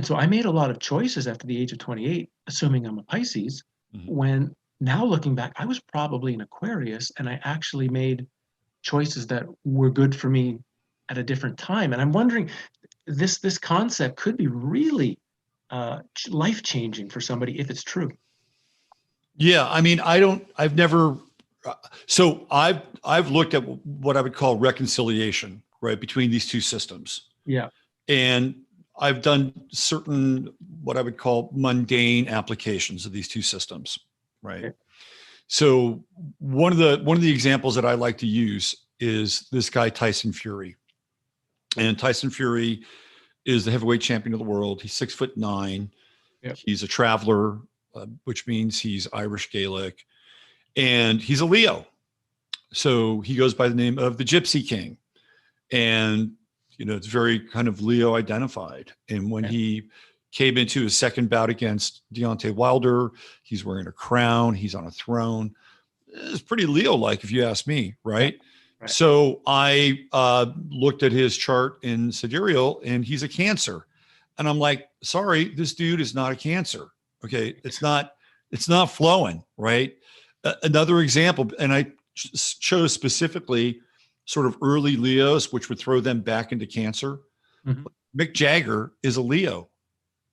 so I made a lot of choices after the age of 28, assuming I'm a Pisces, Hmm. when now looking back, I was probably an Aquarius and I actually made choices that were good for me at a different time. And I'm wondering, this concept could be really life changing for somebody if it's true. Yeah, I mean, I've never. So I've looked at what I would call reconciliation, right, between these two systems, Yeah. and I've done certain what I would call mundane applications of these two systems, right. Okay. So one of the examples that I like to use is this guy Tyson Fury, and Tyson Fury is the heavyweight champion of the world. He's 6'9". Yeah. He's a traveler, which means he's Irish Gaelic, and he's a Leo. So he goes by the name of the Gypsy King. And, it's very kind of Leo identified. And when Yeah. he came into his second bout against Deontay Wilder, he's wearing a crown, he's on a throne. It's pretty Leo-like, if you ask me, Yeah. right? Right. So I looked at his chart in sidereal, and he's a Cancer. And I'm like, sorry, this dude is not a Cancer. Okay. It's not flowing, right? Another example, and I chose specifically sort of early Leos, which would throw them back into Cancer. Mhm. Mick Jagger is a Leo.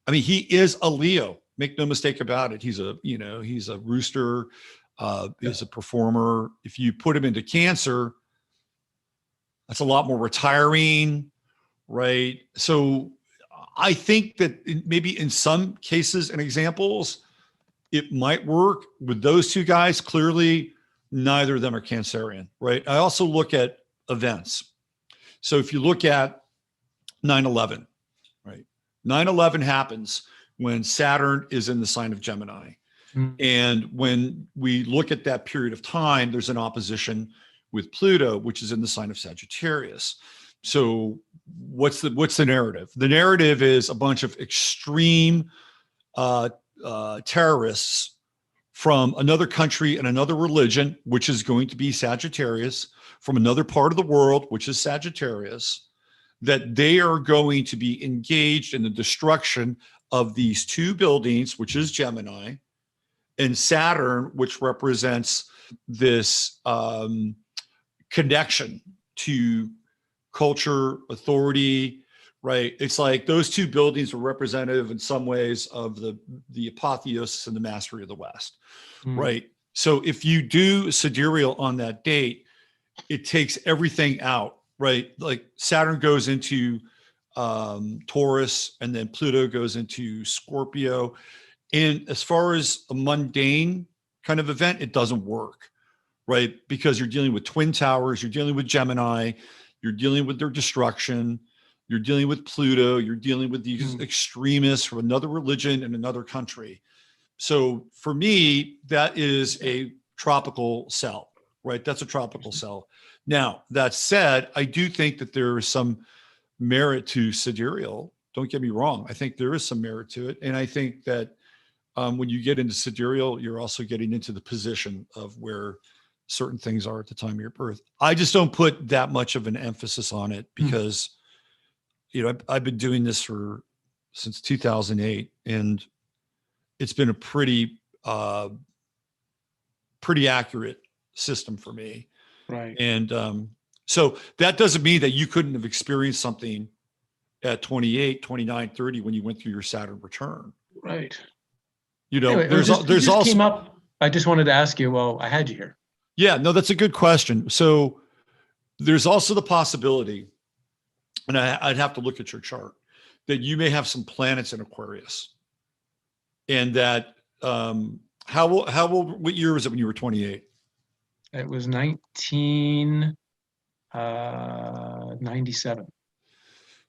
I mean, he is a Leo. Make no mistake about it. He's a rooster, is a performer. If you put him into Cancer, that's a lot more retiring, right? So I think that maybe in some cases and examples, it might work with those two guys. Clearly, neither of them are Cancerian, right? I also look at events. So if you look at 9/11, right? 9/11 happens when Saturn is in the sign of Gemini. Mm. And when we look at that period of time, there's an opposition with Pluto, which is in the sign of Sagittarius. So what's the narrative? The narrative is a bunch of extreme terrorists from another country and another religion, which is going to be Sagittarius, from another part of the world, which is Sagittarius, that they are going to be engaged in the destruction of these two buildings, which is Gemini, and Saturn, which represents this connection to culture, authority, right? It's like those two buildings are representative in some ways of the apotheosis and the mastery of the West, Mm. right? So if you do sidereal on that date, it takes everything out, right? Like Saturn goes into Taurus, and then Pluto goes into Scorpio. And as far as a mundane kind of event, it doesn't work, right? Because you're dealing with twin towers, you're dealing with Gemini, you're dealing with their destruction, you're dealing with Pluto, you're dealing with these extremists from another religion and another country. So for me, that is a tropical cell, right? That's a tropical cell. Now, that said, I do think that there is some merit to sidereal. Don't get me wrong. I think there is some merit to it. And I think that when you get into sidereal, you're also getting into the position of where certain things are at the time of your birth. I just don't put that much of an emphasis on it because, I've been doing this since 2008, and it's been a pretty accurate system for me. Right. And so that doesn't mean that you couldn't have experienced something at 28, 29, 30 when you went through your Saturn return. Right. Anyway, there's also came up. I just wanted to ask you, well, I had you here. Yeah, no, that's a good question. So there's also the possibility, and I'd have to look at your chart, that you may have some planets in Aquarius. And that, what year was it when you were 28? It was 1997.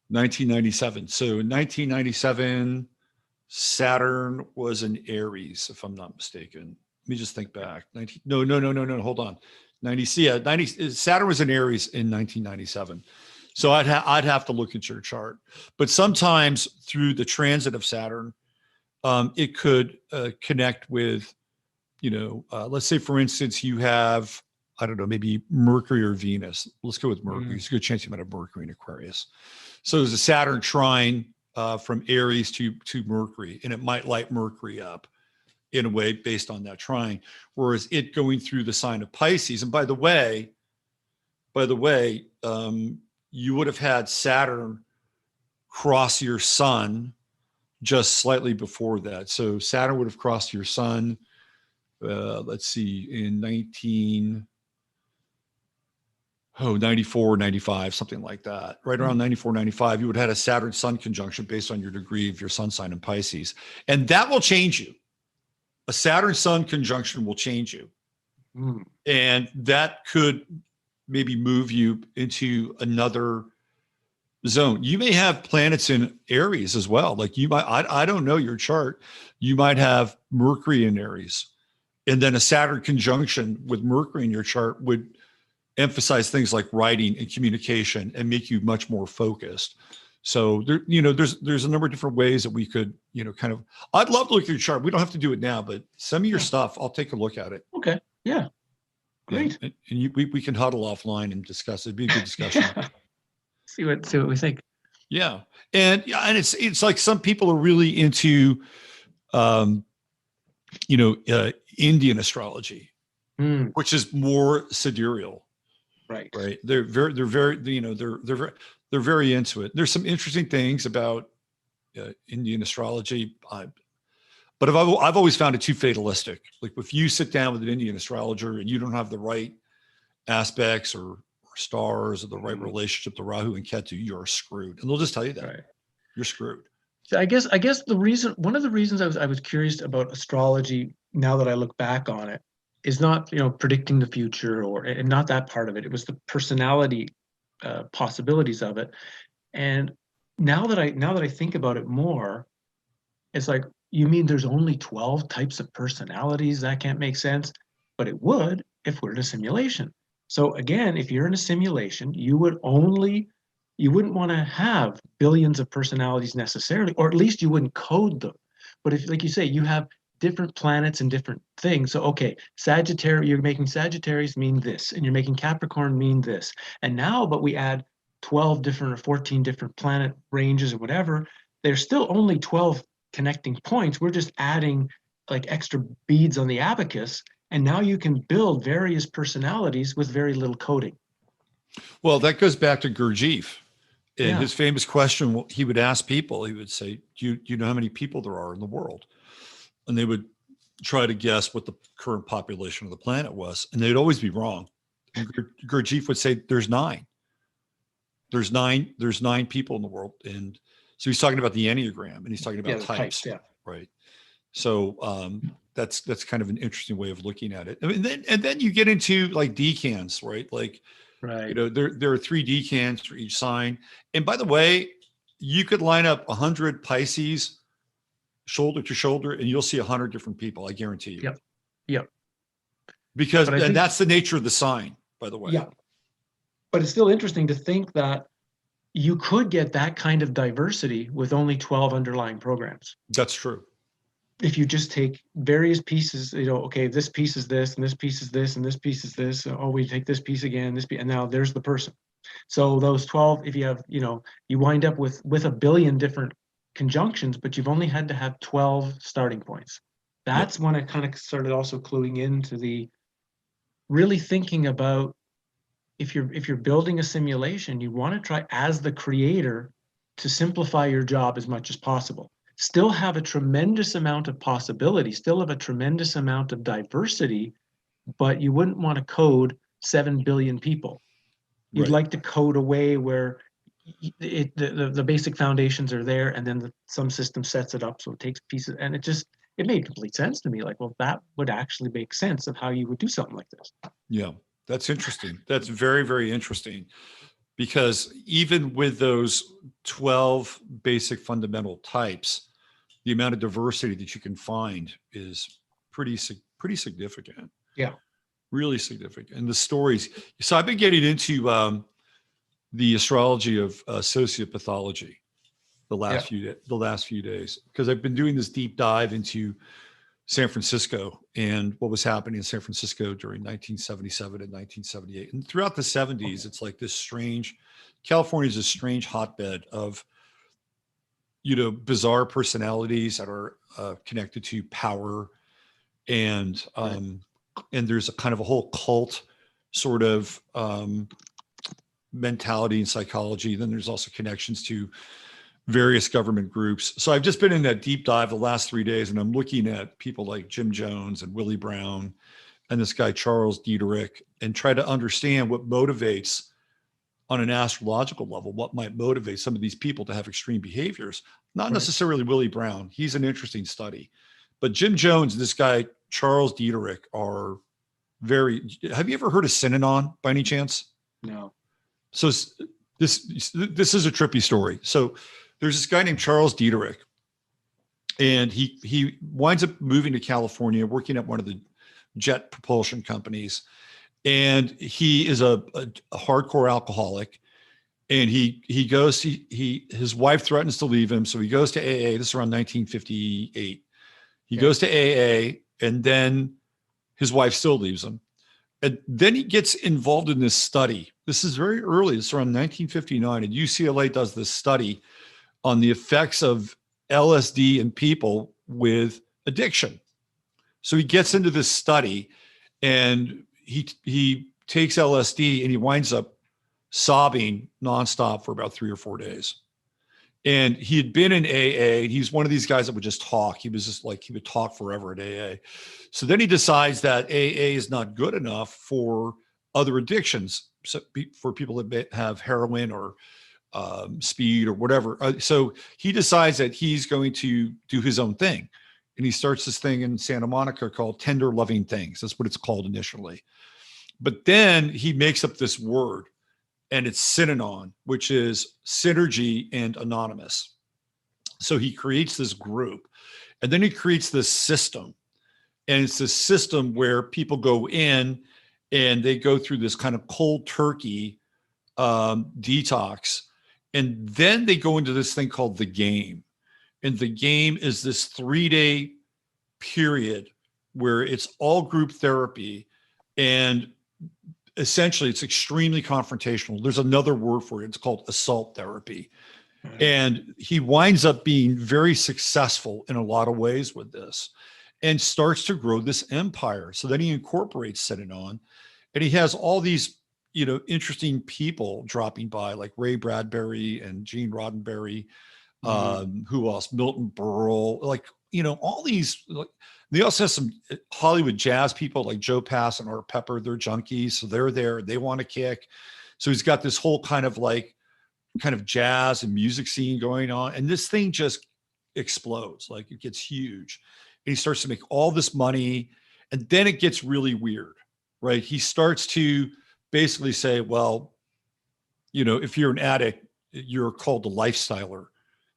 1997. So in 1997, Saturn was in Aries, if I'm not mistaken. Let me just think back. No. Hold on. 90. Saturn was in Aries in 1997. So I'd have to look at your chart. But sometimes through the transit of Saturn, it could connect with, let's say, for instance, you have, I don't know, maybe Mercury or Venus. Let's go with Mercury. It's a good chance you might have Mercury in Aquarius. So there's a Saturn trine from Aries to Mercury, and it might light Mercury up in a way based on that trine. Whereas it going through the sign of Pisces, and by the way, you would have had Saturn cross your sun just slightly before that. So Saturn would have crossed your sun, let's see, in 94, 95, something like that. Right around 94, 95, you would have had a Saturn Sun conjunction based on your degree of your sun sign in Pisces. And that will change you. A Saturn Sun conjunction will change you. And that could maybe move you into another zone. You may have planets in Aries as well. Like you might, I don't know your chart. You might have Mercury in Aries. And then a Saturn conjunction with Mercury in your chart would emphasize things like writing and communication and make you much more focused. So there's a number of different ways that we could, kind of, I'd love to look at your chart. We don't have to do it now, but send me your stuff. I'll take a look at it. Okay. Yeah. Great. And we can huddle offline and discuss it. It'd be a good discussion. Yeah. See what we think. Yeah. And it's like some people are really into, Indian astrology, which is more sidereal. Right. Right. They're very, they're very into it. There's some interesting things about Indian astrology, but I've always found it too fatalistic. Like if you sit down with an Indian astrologer and you don't have the right aspects or stars or the right relationship to Rahu and Ketu, you're screwed. And they'll just tell you that. Right. You're screwed. So I guess one of the reasons I was curious about astrology now that I look back on it is not, predicting the future and not that part of it. It was the personality possibilities of it. And now that I think about it more, it's like, you mean there's only 12 types of personalities? That can't make sense. But it would if we're in a simulation. So again, if you're in a simulation, you wouldn't want to have billions of personalities necessarily, or at least you wouldn't code them. But if, like you say, you have different planets and different things. So, okay, Sagittarius, you're making Sagittarius mean this, and you're making Capricorn mean this. And now, but we add 12 different or 14 different planet ranges or whatever, there's still only 12 connecting points. We're just adding like extra beads on the abacus. And now you can build various personalities with very little coding. Well, that goes back to Gurdjieff. And his famous question, he would ask people, he would say, do you know how many people there are in the world? And they would try to guess what the current population of the planet was. And they'd always be wrong. And Gurdjieff would say, there's 9. There's 9 people in the world. And so he's talking about the Enneagram and he's talking about types. Right. So that's kind of an interesting way of looking at it. And then you get into like decans, right? Like, right. There are 3 decans for each sign. And by the way, you could line up 100 Pisces shoulder to shoulder and you'll see 100 different people. I guarantee you. Yep. Because, But I and think, that's the nature of the sign, by the way. yeah, but it's still interesting to think that you could get that kind of diversity with only 12 underlying programs. That's true. If you just take various pieces, okay, this piece is this, and this piece is this, and this piece is this. Oh, we take this piece again, this piece, and now there's the person. So those 12, if you have, you wind up with a billion different conjunctions, but you've only had to have 12 starting points. That's when I kind of started also cluing into the really thinking about if you're building a simulation, you want to try as the creator to simplify your job as much as possible. Still have a tremendous amount of possibility, still have a tremendous amount of diversity, but you wouldn't want to code 7 billion people. You'd Right. like to code a way where the basic foundations are there, and then some system sets it up so it takes pieces, and it made complete sense to me. Like, well, that would actually make sense of how you would do something like this. Yeah. That's interesting. That's very, very interesting, because even with those 12 basic fundamental types, the amount of diversity that you can find is pretty significant. Yeah. Really significant. And the stories. So I've been getting into the astrology of sociopathology the last few days, because I've been doing this deep dive into San Francisco and what was happening in San Francisco during 1977 and 1978. And throughout the 70s, it's like this strange, California is a strange hotbed of, bizarre personalities that are connected to power. And there's a kind of a whole cult sort of mentality and psychology. Then there's also connections to various government groups. So I've just been in that deep dive the last 3 days, and I'm looking at people like Jim Jones and Willie Brown and this guy, Charles Dieterich, and try to understand what motivates on an astrological level, what might motivate some of these people to have extreme behaviors. Not necessarily Willie Brown. He's an interesting study, but Jim Jones and this guy, Charles Dieterich, are have you ever heard of Synanon by any chance? No. So this is a trippy story. So there's this guy named Charles Dieterich, and he winds up moving to California, working at one of the jet propulsion companies. And he is a hardcore alcoholic. And his wife threatens to leave him. So he goes to AA. This is around 1958. He goes to AA, and then his wife still leaves him. And then he gets involved in this study. This is very early. It's around 1959. And UCLA does this study on the effects of LSD in people with addiction. So he gets into this study, and he takes LSD, and he winds up sobbing nonstop for about 3 or 4 days. And he had been in AA. He's one of these guys that would just talk. He was just like, he would talk forever at AA. So then he decides that AA is not good enough for other addictions, so for people that have heroin or speed or whatever. So he decides that he's going to do his own thing. And he starts this thing in Santa Monica called Tender Loving Things. That's what it's called initially. But then he makes up this word, and it's Synanon, which is synergy and anonymous. So he creates this group, and then he creates this system. And it's this system where people go in and they go through this kind of cold turkey detox. And then they go into this thing called the game. And the game is this 3-day period where it's all group therapy. And essentially, it's extremely confrontational. There's another word for it. It's called assault therapy. Mm-hmm. And he winds up being very successful in a lot of ways with this, and starts to grow this empire. So then he incorporates Synanon, and he has all these, interesting people dropping by, like Ray Bradbury and Gene Roddenberry. Who else? Milton Berle, all these. They also have some Hollywood jazz people like Joe Pass and Art Pepper. They're junkies, so they're there. They want to kick. So he's got this whole kind of jazz and music scene going on, and this thing just explodes. Like, it gets huge, and he starts to make all this money, and then it gets really weird, right? He starts to basically say, well, if you're an addict, you're called a lifestyler.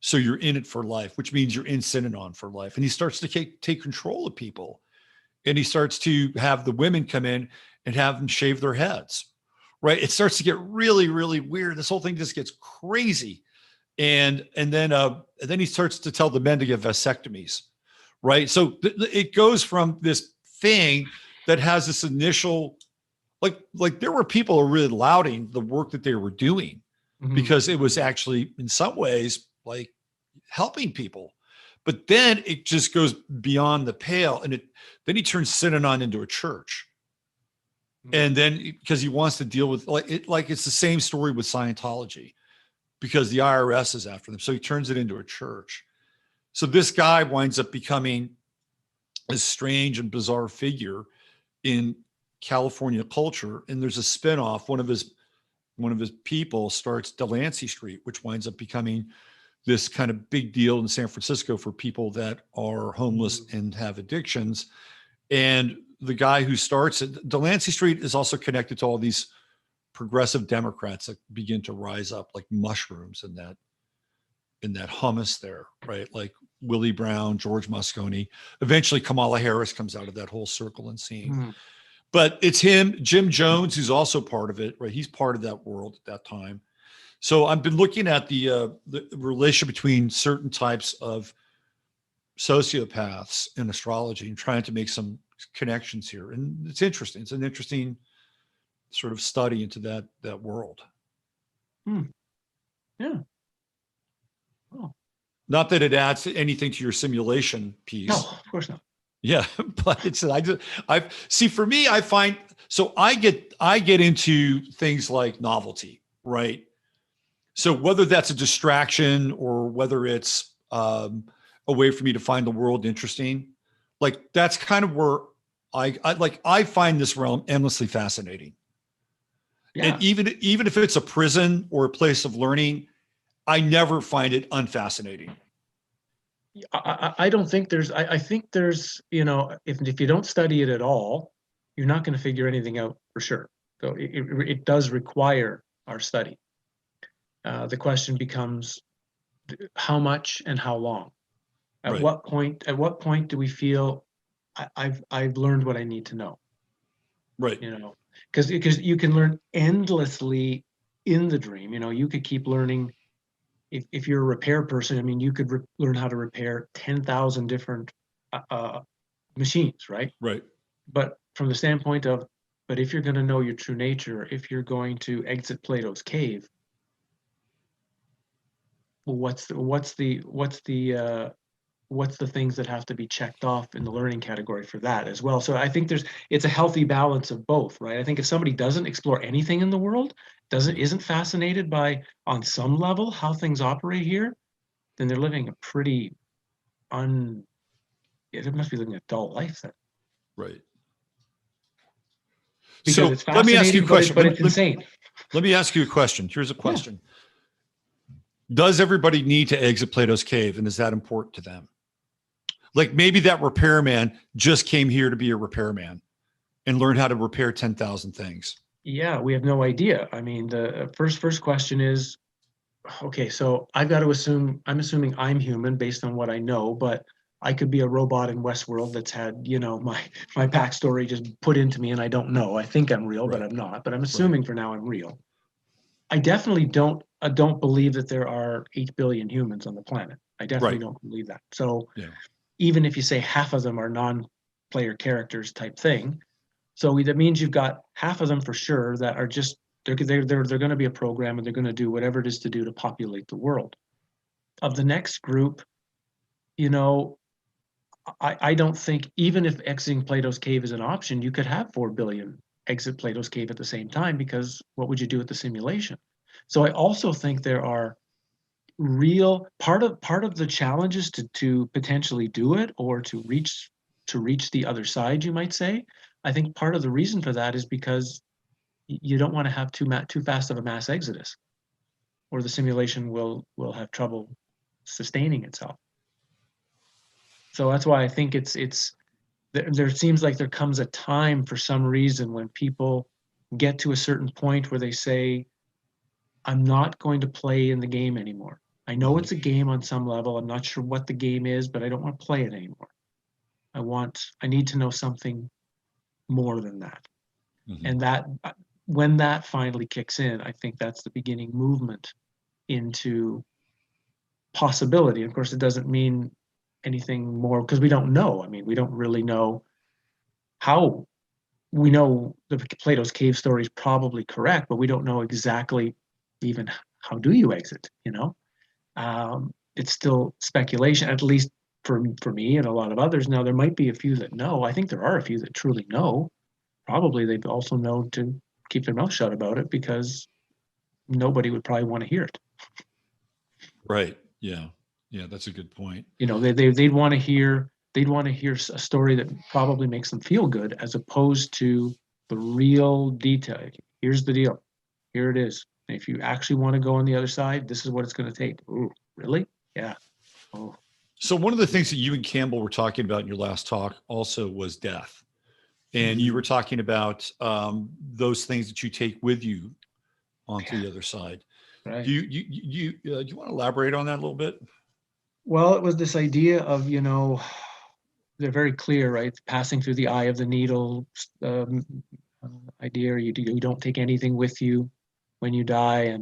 So you're in it for life, which means you're in Synanon for life. And he starts to take control of people. and he starts to have the women come in and have them shave their heads, right? It starts to get really, really weird. This whole thing just gets crazy. And then he starts to tell the men to get vasectomies, right? So it goes from this thing that has this initial, like there were people who were really lauding the work that they were doing because it was actually in some ways like helping people. But then it just goes beyond the pale, and then he turns Synanon into a church. And then because he wants to deal with it's the same story with Scientology, because the IRS is after them. So he turns it into a church. So this guy winds up becoming a strange and bizarre figure in California culture. And there's a spinoff. One of his people starts Delancey Street, which winds up becoming this kind of big deal in San Francisco for people that are homeless and have addictions. And the guy who starts it, Delancey Street, is also connected to all these progressive Democrats that begin to rise up like mushrooms in that hummus there, right? Like Willie Brown, George Moscone. Eventually Kamala Harris comes out of that whole circle and scene. But it's him, Jim Jones, who's also part of it, right? He's part of that world at that time. So I've been looking at the relation between certain types of sociopaths in astrology and trying to make some connections here. And it's interesting. It's an interesting sort of study into that world. Yeah. Oh. Not that it adds anything to your simulation piece. No, of course not. Yeah, but it's I see, for me, I find, so I get into things like novelty, right? So whether that's a distraction or whether it's a way for me to find the world interesting, like that's kind of where I find this realm endlessly fascinating. Yeah. And even if it's a prison or a place of learning, I never find it unfascinating. I don't think there's, I think there's, if you don't study it at all, you're not going to figure anything out for sure. So it does require our study. The question becomes how much and how long. At Right. what point do we feel I've learned what I need to know? Right. Because you can learn endlessly in the dream. You could keep learning. If you're a repair person, I mean, you could learn how to repair 10,000 different machines, right? Right. But from the standpoint of, but if you're going to know your true nature, if you're going to exit Plato's cave, well, what's the things that have to be checked off in the learning category for that as well? So I think it's a healthy balance of both, right? I think if somebody doesn't explore anything in the world, isn't fascinated by, on some level, how things operate here, then they're living a pretty it must be living a dull life then. Right. Because so it's let me ask you a question. but it's insane. Let me ask you a question. Here's a question. Yeah. Does everybody need to exit Plato's cave, and is that important to them? Like maybe that repairman just came here to be a repairman and learn how to repair 10,000 things. Yeah, we have no idea. I mean, the first question is, okay, so I'm assuming I'm human based on what I know, but I could be a robot in Westworld that's had, my backstory just put into me and I don't know. I think I'm real, but I'm not. But I'm assuming for now I'm real. I definitely don't believe that there are 8 billion humans on the planet. I definitely don't believe that. So even if you say half of them are non-player characters type thing, so that means you've got half of them for sure that are just, they're going to be a program and they're going to do whatever it is to do to populate the world. Of the next group, I don't think, even if exiting Plato's cave is an option, you could have 4 billion exit Plato's cave at the same time, because what would you do with the simulation? So I also think there are real part of the challenges to potentially do it, or to reach the other side, you might say. I think part of the reason for that is because you don't want to have too fast of a mass exodus, or the simulation will have trouble sustaining itself. So that's why I think there seems like there comes a time for some reason when people get to a certain point where they say, I'm not going to play in the game anymore. I know it's a game on some level. I'm not sure what the game is, but I don't want to play it anymore. I need to know something more than that. Mhm. And that, when that finally kicks in, I think that's the beginning movement into possibility. Of course, it doesn't mean anything more because we don't know. I mean, we don't really know how. We know the Plato's cave story is probably correct, but we don't know exactly even how do you exit, you know? It's still speculation, at least for me and a lot of others. Now, there might be a few that know. I think there are a few that truly know. Probably they've also known to keep their mouth shut about it because nobody would probably want to hear it. Right. Yeah. Yeah. That's a good point. You know, they'd want to hear a story that probably makes them feel good as opposed to the real detail. Here's the deal. Here it is. If you actually want to go on the other side, this is what it's going to take. Ooh, really? Yeah. Oh, So one of the things that you and Campbell were talking about in your last talk also was death. And you were talking about those things that you take with you onto the other side. right. Do you want to elaborate on that a little bit? Well, it was this idea of, you know, they're very clear, right? Passing through the eye of the needle um, idea. You don't take anything with you when you die,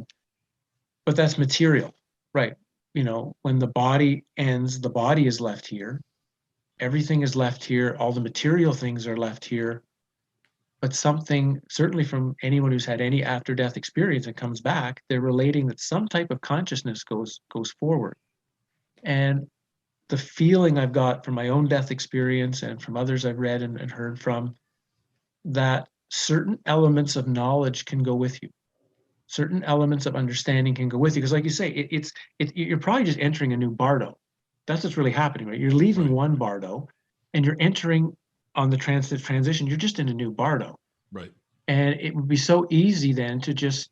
but that's material, right? You know, when the body ends, the body is left here. Everything is left here. All the material things are left here. But something, certainly from anyone who's had any after-death experience and comes back, they're relating that some type of consciousness goes forward. And the feeling I've got from my own death experience and from others I've read and heard from, that certain elements of knowledge can go with you. Certain elements of understanding can go with you. Because like you say, you're probably just entering a new bardo. That's what's really happening, right? You're leaving Right. one bardo and you're entering on the transition. You're just in a new bardo. Right. And it would be so easy then to just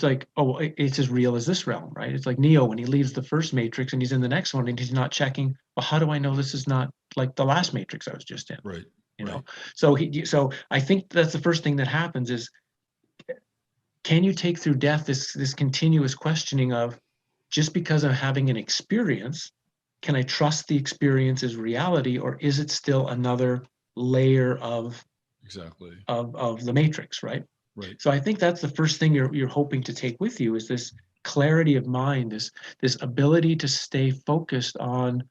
like, oh, it's as real as this realm, right? It's like Neo when he leaves the first matrix and he's in the next one and he's not checking, well, how do I know this is not like the last matrix I was just in? Right. You know? Right. So I think that's the first thing that happens is, can you take through death this continuous questioning of, just because I'm having an experience, can I trust the experience as reality, or is it still another layer of Exactly. the matrix, right? Right. So I think that's the first thing you're hoping to take with you, is this clarity of mind, this ability to stay focused on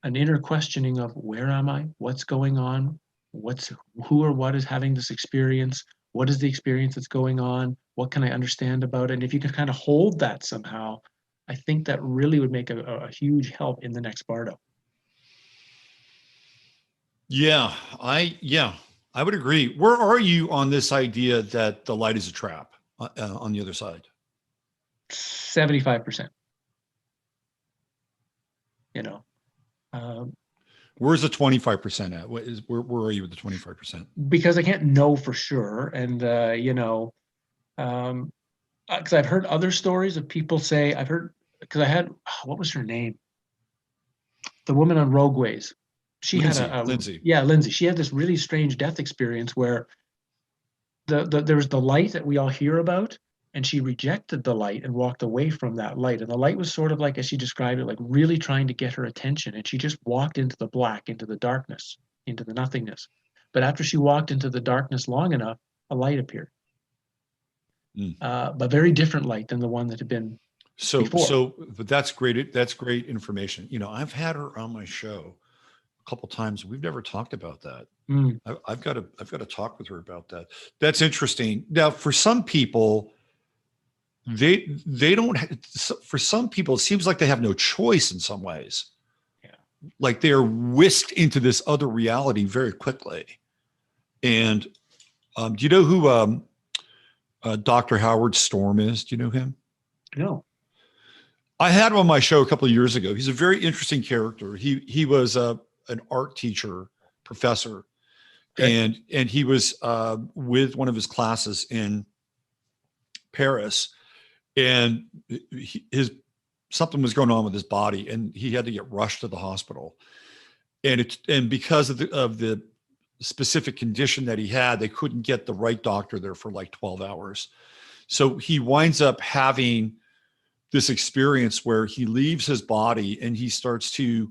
an inner questioning of, where am I? What's going on? Who or what is having this experience? What is the experience that's going on? What can I understand about it? And if you can kind of hold that somehow, I think that really would make a huge help in the next bardo. Yeah. I would agree. Where are you on this idea that the light is a trap on the other side? 75%. You know, Where's the 25% at? Where are you with the 25%? because I can't know for sure, and you know, because I've heard other stories of people say, I've heard, because I had, what was her name? The woman on Rogueways. She had Lindsay. yeah, Lindsay. She had this really strange death experience where there was the light that we all hear about, and she rejected the light and walked away from that light. And the light was sort of like, as she described it, like really trying to get her attention. And she just walked into the black, into the darkness, into the nothingness. But after she walked into the darkness long enough, a light appeared. But very different light than the one that had been before. But that's great. That's great information. You know, I've had her on my show a couple times. We've never talked about that. I've got to talk with her about that. That's interesting. Now, for some people, they don't. For some people, it seems like they have no choice in some ways. Yeah. Like they are whisked into this other reality very quickly. And do you know who Dr. Howard Storm is? Do you know him? No. I had him on my show a couple of years ago. He's a very interesting character. He was an art teacher, professor, and he was with one of his classes in Paris, and something was going on with his body, and he had to get rushed to the hospital. And because of the specific condition that he had, they couldn't get the right doctor there for like 12 hours. So he winds up having this experience where he leaves his body and he starts to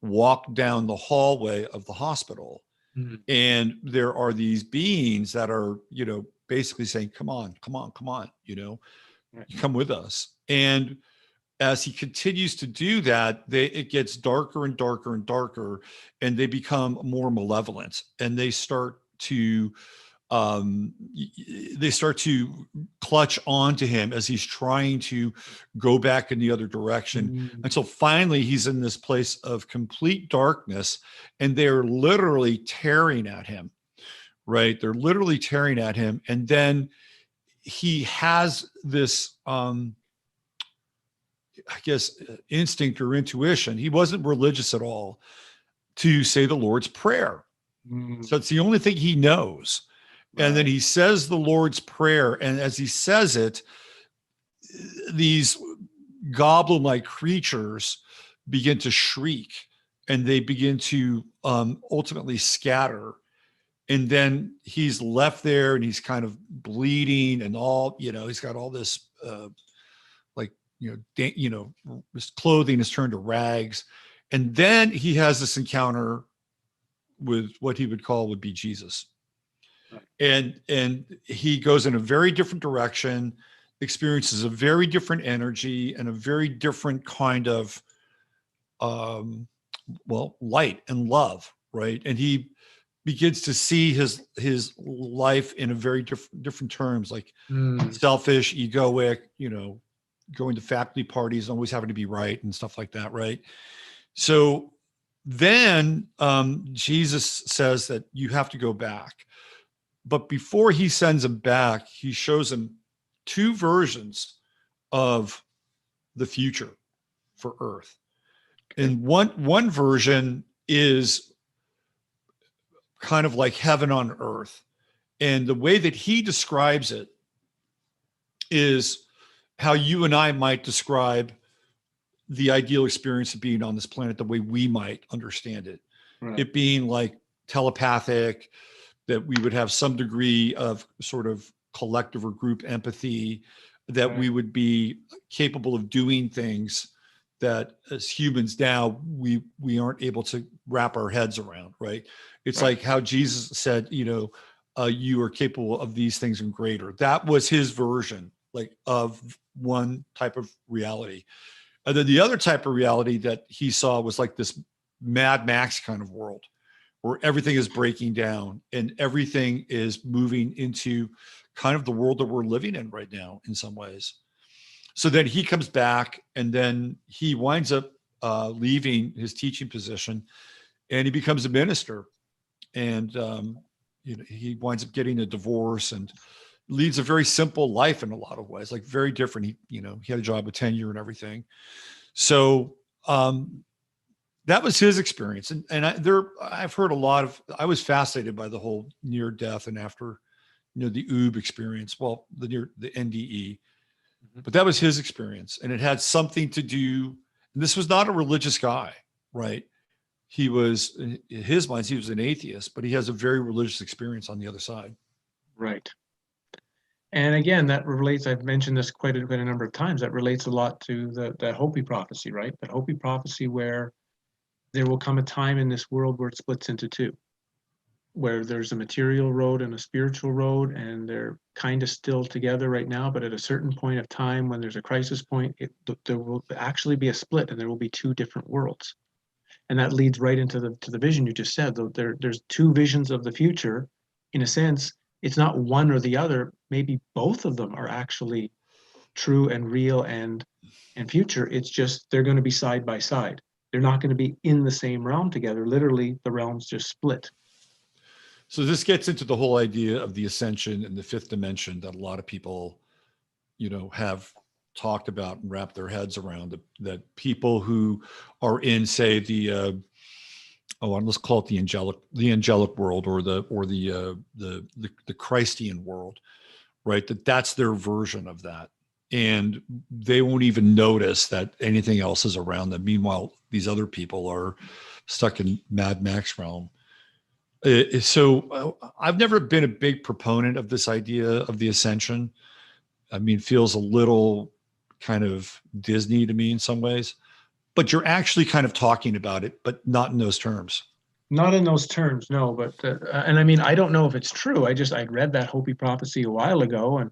walk down the hallway of the hospital. Mhm. And there are these beings that are, basically saying, come on, come on, come on, Right. come with us. And as he continues to do that, it gets darker and darker and darker, and they become more malevolent, and they start to clutch onto him as he's trying to go back in the other direction, Mm. until finally he's in this place of complete darkness, and they're literally tearing at him, right? They're literally tearing at him. And then he has this, I guess, instinct or intuition. He wasn't religious at all, to say the Lord's Prayer. Mm. So it's the only thing he knows. And then Right. he says the Lord's Prayer. And as he says it, these goblin-like creatures begin to shriek, and they begin to ultimately scatter. And then he's left there, and he's kind of bleeding, and all, he's got all this, his clothing is turned to rags. And then he has this encounter with what he would be Jesus. And he goes in a very different direction, experiences a very different energy and a very different kind of, light and love, right? And he begins to see his life in a very different terms, like selfish, egoic, going to faculty parties, always having to be right and stuff like that, right? So then Jesus says that you have to go back. But before he sends him back, he shows him two versions of the future for Earth. Okay. And one version is kind of like heaven on earth. And the way that he describes it is how you and I might describe the ideal experience of being on this planet, the way we might understand it. Right. It being like telepathic, that we would have some degree of sort of collective or group empathy, that right. we would be capable of doing things that as humans now, we aren't able to wrap our heads around, right? It's right. like how Jesus said, you are capable of these things and greater. That was his version, like, of one type of reality. And then the other type of reality that he saw was like this Mad Max kind of world, where everything is breaking down and everything is moving into kind of the world that we're living in right now in some ways. So then he comes back, and then he winds up leaving his teaching position, and he becomes a minister. And he winds up getting a divorce and leads a very simple life in a lot of ways, like very different. He had a job with tenure and everything. So that was his experience. And I've heard a lot of, I was fascinated by the whole near death and after, the OOB experience, the NDE, but that was his experience. And it had something to do, and this was not a religious guy, right? He was, in his mind, he was an atheist, but he has a very religious experience on the other side. Right. And again, that relates, I've mentioned this quite a number of times, that relates a lot to the Hopi prophecy, right? That Hopi prophecy where there will come a time in this world where it splits into two, where there's a material road and a spiritual road, and they're kind of still together right now, but at a certain point of time, when there's a crisis point, there will actually be a split, and there will be two different worlds. And that leads right into the vision you just said. There's two visions of the future. In a sense, it's not one or the other. Maybe both of them are actually true and real and future. It's just they're going to be side by side. They're not going to be in the same realm together. Literally, the realms just split. So this gets into the whole idea of the ascension and the fifth dimension that a lot of people, have talked about and wrapped their heads around. That people who are in, say, the let's call it the angelic world, or the Christian world, right? That's their version of that. And they won't even notice that anything else is around them. Meanwhile, these other people are stuck in Mad Max realm. So I've never been a big proponent of this idea of the ascension. I mean, it feels a little kind of Disney to me in some ways. but you're actually kind of talking about it, but not in those terms. Not in those terms, no. But and I mean, I don't know if it's true. I'd read that Hopi prophecy a while ago, and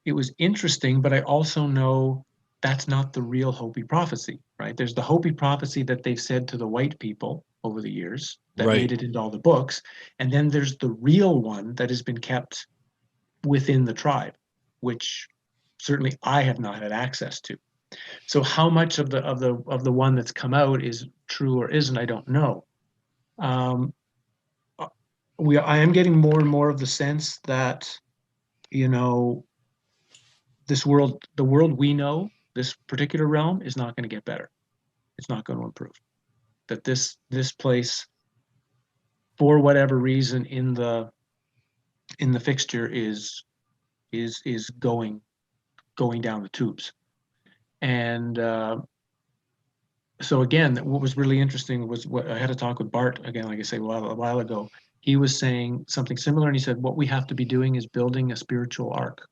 it was interesting. But I also know that's not the real Hopi prophecy, right? There's the Hopi prophecy that they've said to the white people over the years that made Right. it into all the books, and then there's the real one that has been kept within the tribe, which certainly I have not had access to. So how much of the one that's come out is true or isn't, I don't know. Um, I am getting more and more of the sense that, you know, the world we know, this particular realm is not going to get better. It's not going to improve. That this place, for whatever reason, in the fixture is going down the tubes. And so again, what was really interesting was what I had a talk with Bart again, like I say, a while ago. He was saying something similar, and he said, "What we have to be doing is building a spiritual ark.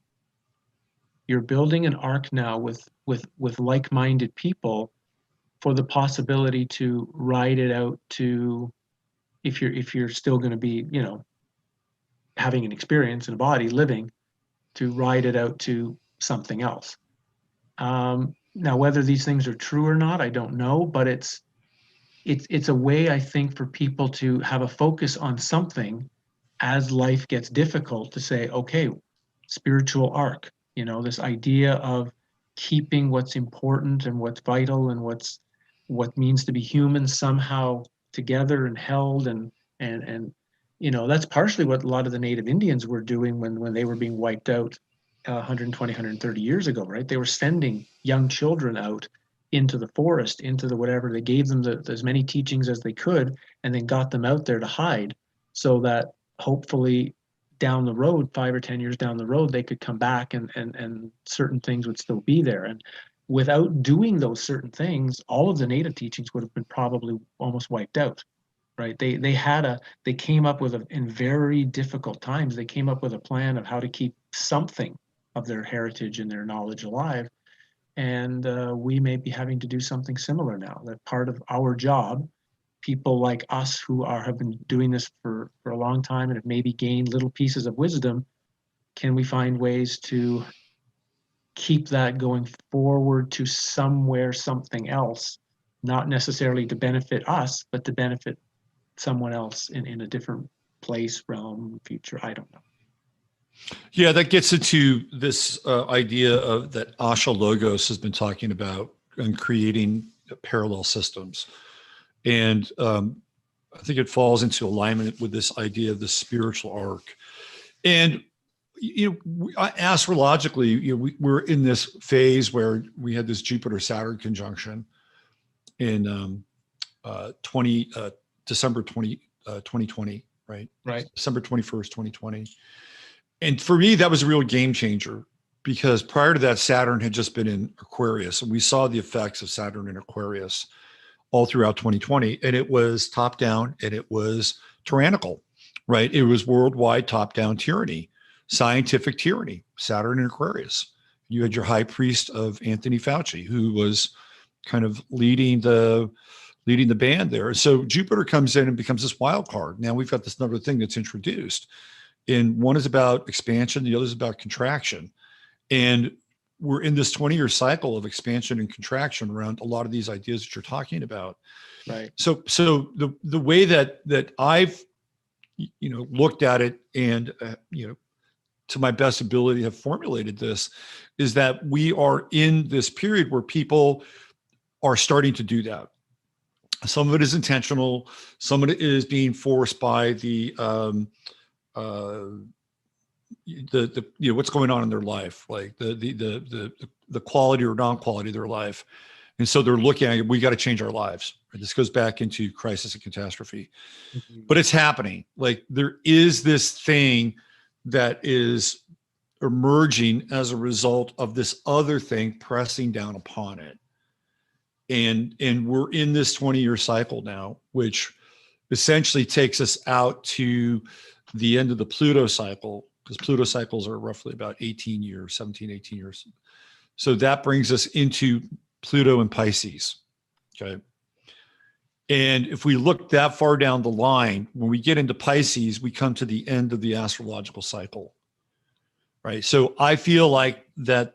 You're building an ark now with like-minded people for the possibility to ride it out to, if you're still going to be, you know, having an experience in a body, living, to ride it out to something else." Now, whether these things are true or not, I don't know, but it's a way, I think, for people to have a focus on something as life gets difficult, to say, okay, spiritual arc, you know, this idea of keeping what's important and what's vital and what means to be human somehow together and held, and you know, that's partially what a lot of the native Indians were doing when they were being wiped out 120, 130 years ago, right? They were sending young children out into the forest, into the whatever. They gave them as many teachings as they could, and then got them out there to hide, so that hopefully down the road, 5 or 10 years down the road, they could come back, and certain things would still be there. And without doing those certain things, all of the native teachings would have been probably almost wiped out, right? They came up with in very difficult times, they came up with a plan of how to keep something of their heritage and their knowledge alive. And we may be having to do something similar now. That part of our job, people like us who have been doing this for a long time and have maybe gained little pieces of wisdom, can we find ways to keep that going forward to somewhere, something else, not necessarily to benefit us, but to benefit someone else in a different place, realm, future? I don't know. Yeah, that gets into this idea of that Asha Logos has been talking about and creating parallel systems. And I think it falls into alignment with this idea of the spiritual arc. And, you know, astrologically, you know, we're in this phase where we had this Jupiter-Saturn conjunction in December 2020, right? Right. December 21st, 2020. And for me, that was a real game changer, because prior to that, Saturn had just been in Aquarius, and we saw the effects of Saturn in Aquarius all throughout 2020. And it was top down, and it was tyrannical, right? It was worldwide top down tyranny, scientific tyranny, Saturn in Aquarius. You had your high priest of Anthony Fauci, who was kind of leading the band there. So Jupiter comes in and becomes this wild card. Now we've got this other thing that's introduced. And one is about expansion, the other is about contraction. And we're in this 20-year cycle of expansion and contraction around a lot of these ideas that you're talking about. Right. So the way that I've, you know, looked at it and, you know, to my best ability have formulated this, is that we are in this period where people are starting to do that. Some of it is intentional. Some of it is being forced by the you know, what's going on in their life, like the quality or non-quality of their life. And so they're looking at, we got to change our lives. This goes back into crisis and catastrophe, but it's happening. Like there is this thing that is emerging as a result of this other thing pressing down upon it. And we're in this 20-year cycle now, which essentially takes us out to the end of the Pluto cycle, because Pluto cycles are roughly about 18 years, 17, 18 years. So that brings us into Pluto and Pisces. Okay. And if we look that far down the line, when we get into Pisces, we come to the end of the astrological cycle, right? So I feel like that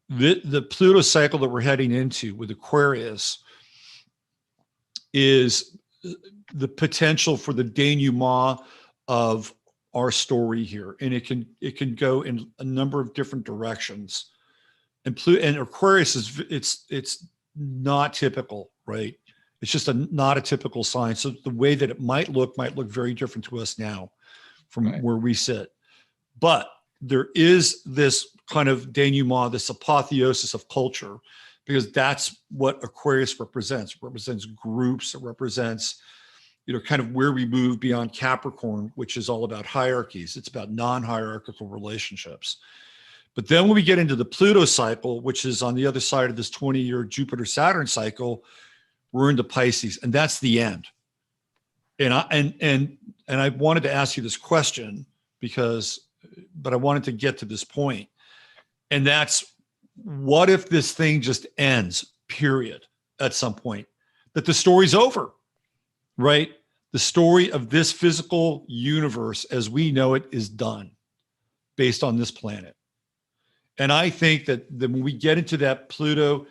the Pluto cycle that we're heading into with Aquarius is the potential for the denouement of our story here. And it can go in a number of different directions. And Aquarius it's not typical, right? It's just not a typical sign. So the way that it might look very different to us now from where we sit. But there is this kind of denouement, this apotheosis of culture, because that's what Aquarius represents. It represents groups. It represents, kind of where we move beyond Capricorn, which is all about hierarchies. It's about non-hierarchical relationships. But then when we get into the Pluto cycle, which is on the other side of this 20-year Jupiter-Saturn cycle, we're into Pisces, and that's the end. And I wanted to ask you this question but I wanted to get to this point. And that's, what if this thing just ends, period, at some point? That the story's over, right? The story of this physical universe as we know it is done based on this planet. And I think that when we get into that Pluto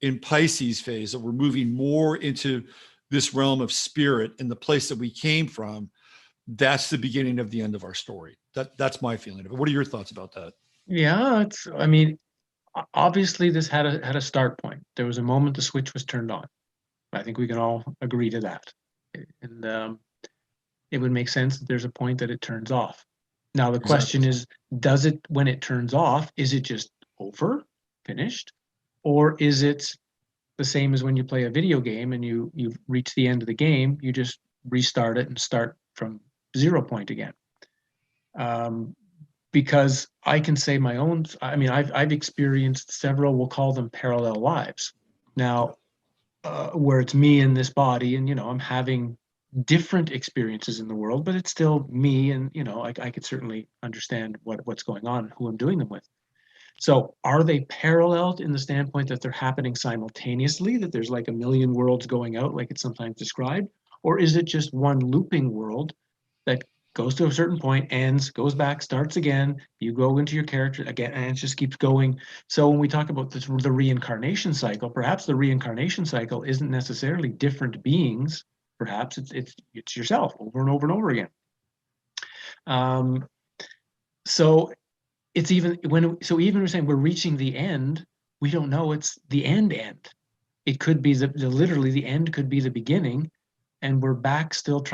in Pisces phase, that we're moving more into this realm of spirit and the place that we came from, that's the beginning of the end of our story. That's my feeling of it. What are your thoughts about that? Yeah, obviously this had a start point. There was a moment the switch was turned on. I think we can all agree to that. And it would make sense that there's a point that it turns off. Now the question is, does it, when it turns off, is it just over, finished? Or is it the same as when you play a video game and you've reached the end of the game, you just restart it and start from 0 point again? Because I can say my own, I've experienced several, we'll call them parallel lives. Now, where it's me in this body and, I'm having different experiences in the world, but it's still me. And, I could certainly understand what's going on, who I'm doing them with. So are they paralleled in the standpoint that they're happening simultaneously, that there's like a million worlds going out, like it's sometimes described? Or is it just one looping world that goes to a certain point, ends, goes back, starts again, you go into your character again, and it just keeps going? So when we talk about this, the reincarnation cycle, perhaps the reincarnation cycle isn't necessarily different beings. Perhaps it's yourself over and over and over again. So it's even when we're saying we're reaching the end, we don't know it's the end. It could be literally the end could be the beginning, and we're back still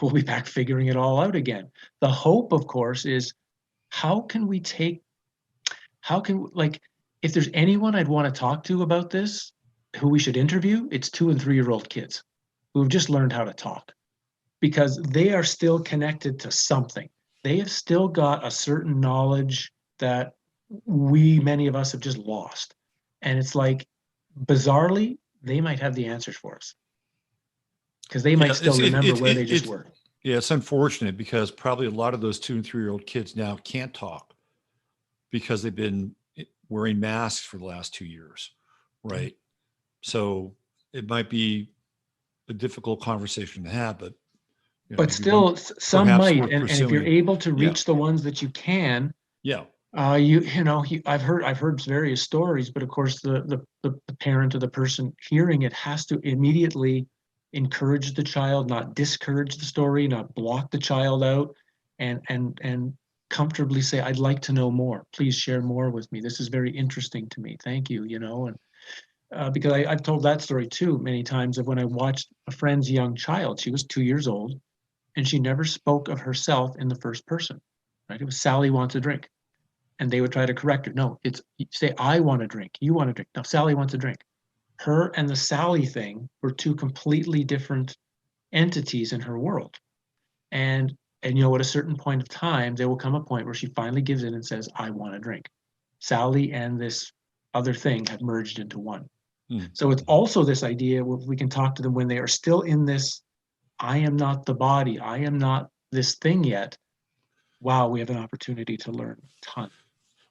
we'll be back figuring it all out again. The hope, of course, is if there's anyone I'd want to talk to about this, who we should interview, it's 2 and 3-year-old kids who've just learned how to talk, because they are still connected to something. They have still got a certain knowledge that many of us have just lost. And it's like, bizarrely, they might have the answers for us, because they might still remember where they just were. Yeah, it's unfortunate, because probably a lot of those 2 and 3-year-old kids now can't talk because they've been wearing masks for the last 2 years, right? So it might be a difficult conversation to have, but still, some might, and if you're able to reach the ones that you can, I've heard various stories, but of course the parent or the person hearing it has to immediately encourage the child, not discourage the story, not block the child out, and comfortably say, I'd like to know more. Please share more with me. This is very interesting to me. Thank you. And because I've told that story too many times, of when I watched a friend's young child. She was 2 years old, and she never spoke of herself in the first person. Right? It was, Sally wants a drink. And they would try to correct her. No, it's, say, I want a drink. You want a drink. No, Sally wants a drink. Her and the Sally thing were 2 completely different entities in her world. And at a certain point of time, there will come a point where she finally gives in and says, I want a drink. Sally and this other thing have merged into one. So it's also this idea where we can talk to them when they are still in this, I am not the body, I am not this thing yet. Wow, we have an opportunity to learn a ton.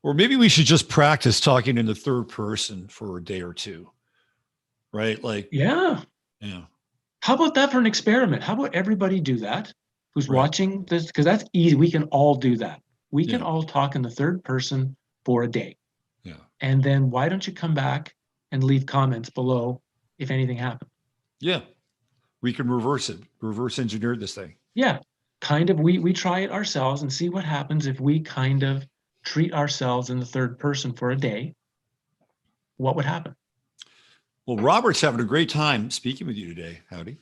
Or maybe we should just practice talking in the third person for a day or two. right? Like, Yeah. yeah, How about that for an experiment? How about everybody do that who's right. watching this? Because that's easy. We can all do that. We can Yeah, all talk in the third person for a day. yeah, And then why don't you come back and leave comments below if anything happened? yeah. We can reverse it, reverse engineer this thing. Yeah. Kind of we try it ourselves and see what happens if we kind of treat ourselves in the third person for a day. What would happen? Well, Robert's having a great time speaking with you today. Howdy.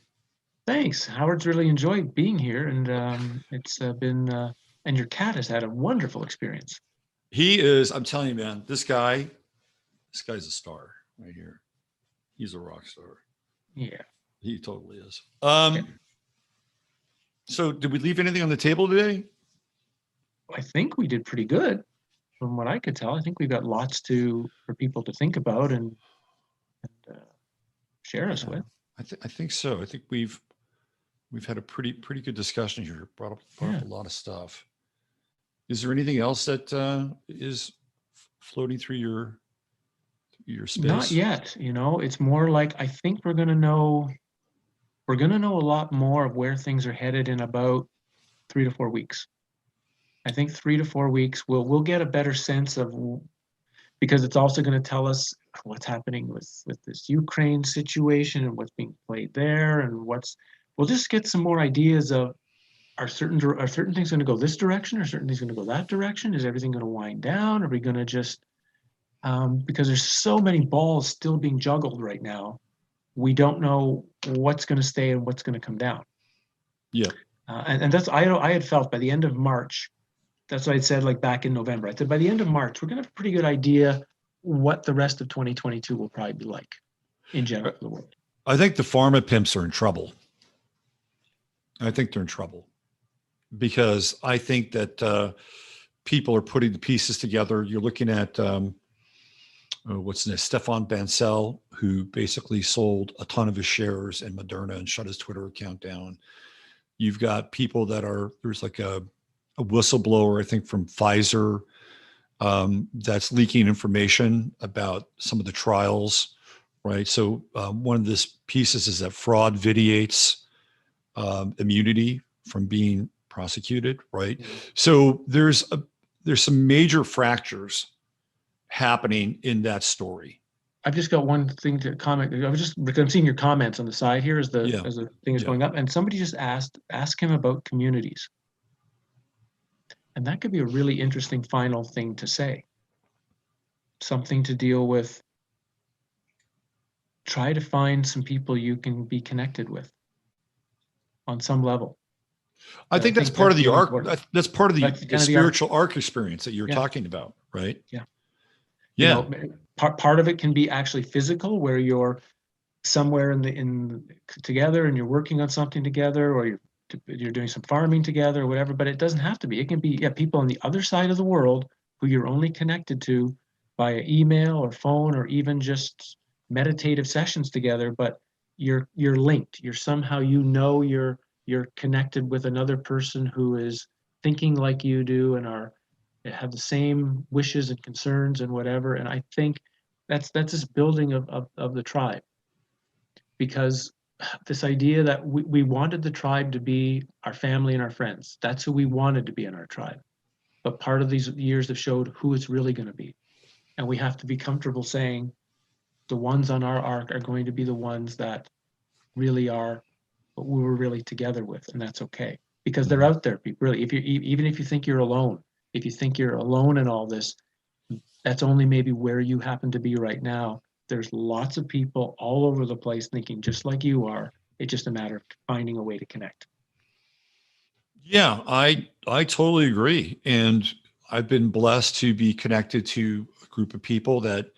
Thanks. Howard's really enjoyed being here, and it's been and your cat has had a wonderful experience. He is, I'm telling you, man, this guy's a star right here. He's a rock star. Yeah. He totally is. Yeah. So did we leave anything on the table today? I think we did pretty good from what I could tell. I think we've got lots for people to think about and share us Yeah, with. I think so. I think we've had a pretty good discussion here. Brought up a lot of stuff. Is there anything else that is floating through your space? Not yet. It's more like I think we're gonna know a lot more of where things are headed in about 3 to 4 weeks. I think 3 to 4 weeks we'll get a better sense of, because it's also going to tell us what's happening with this Ukraine situation and what's being played there, and we'll just get some more ideas of, are certain things going to go this direction, or certain things going to go that direction? Is everything going to wind down? Are we going to just because there's so many balls still being juggled right now, we don't know what's going to stay and what's going to come down. Yeah. And that's I had felt by the end of March. That's what I said, like back in November. I said by the end of March, we're going to have a pretty good idea what the rest of 2022 will probably be like in general for the world. I think the pharma pimps are in trouble. I think they're in trouble because I think that people are putting the pieces together. You're looking at what's this, Stefan Bancel, who basically sold a ton of his shares in Moderna and shut his Twitter account down. You've got people there's like a whistleblower, I think, from Pfizer that's leaking information about some of the trials, right? So one of this pieces is that fraud vitiates immunity from being prosecuted, right? Mm-hmm. So there's some major fractures happening in that story. I've just got one thing to comment. Because I'm seeing your comments on the side here as the thing is going up, and somebody just ask him about communities. And that could be a really interesting final thing to say. Something to deal with. Try to find some people you can be connected with on some level. I think that's part of the arc. That's part of the spiritual arc experience that you're talking about, right? Yeah. Yeah. Part of it can be actually physical, where you're somewhere together and you're working on something together, or you're doing some farming together or whatever, but it doesn't have to be. It can be people on the other side of the world who you're only connected to via email or phone, or even just meditative sessions together, but you're linked. You're somehow, you're connected with another person who is thinking like you do and have the same wishes and concerns and whatever. And I think that's this building of the tribe, because this idea that we wanted the tribe to be our family and our friends. That's who we wanted to be in our tribe. But part of these years have showed who it's really going to be. And we have to be comfortable saying the ones on our arc are going to be the ones that really are what we were really together with. And that's okay, because they're out there. Really, even if you think you're alone, if you think you're alone in all this, that's only maybe where you happen to be right now. There's lots of people all over the place thinking just like you are. It's just a matter of finding a way to connect. Yeah, I totally agree. And I've been blessed to be connected to a group of people that,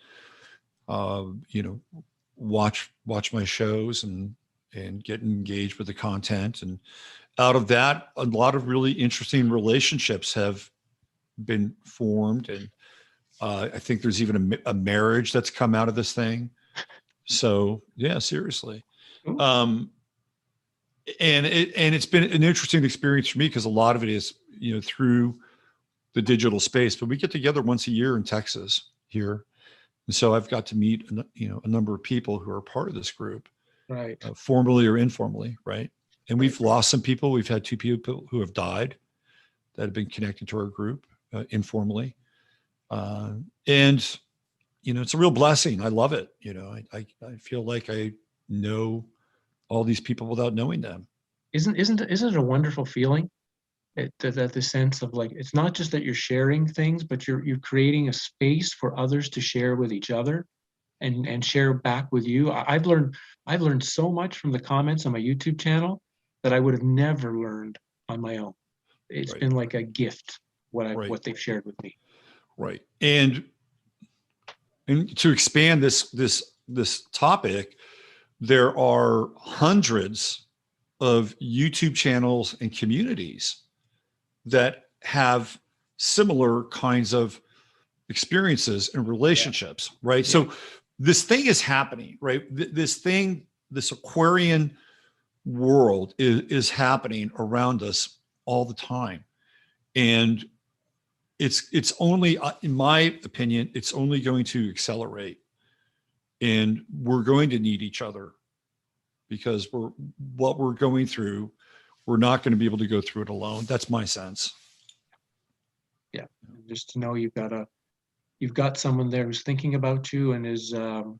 watch my shows and get engaged with the content. And out of that, a lot of really interesting relationships have been formed. And I think there's even a marriage that's come out of this thing. So yeah, seriously. And it's been an interesting experience for me, because a lot of it is, through the digital space, but we get together once a year in Texas here. And so I've got to meet, a number of people who are part of this group, Right. formally or informally, right? And we've Right. lost some people. We've had 2 people who have died that have been connected to our group informally. And, it's a real blessing. I love it. I feel like I know all these people without knowing them. Isn't it a wonderful feeling? That the sense of like, it's not just that you're sharing things, but you're creating a space for others to share with each other and share back with you. I've learned so much from the comments on my YouTube channel that I would have never learned on my own. It's Right. been like a gift Right. what they've shared with me. Right. And to expand this topic, there are hundreds of YouTube channels and communities that have similar kinds of experiences and relationships, right? Yeah. So this thing is happening, right? This Aquarian world is happening around us all the time. And it's only, in my opinion, it's only going to accelerate. And we're going to need each other because what we're going through, we're not going to be able to go through it alone. That's my sense. Yeah. Just to know you've got someone there who's thinking about you and is in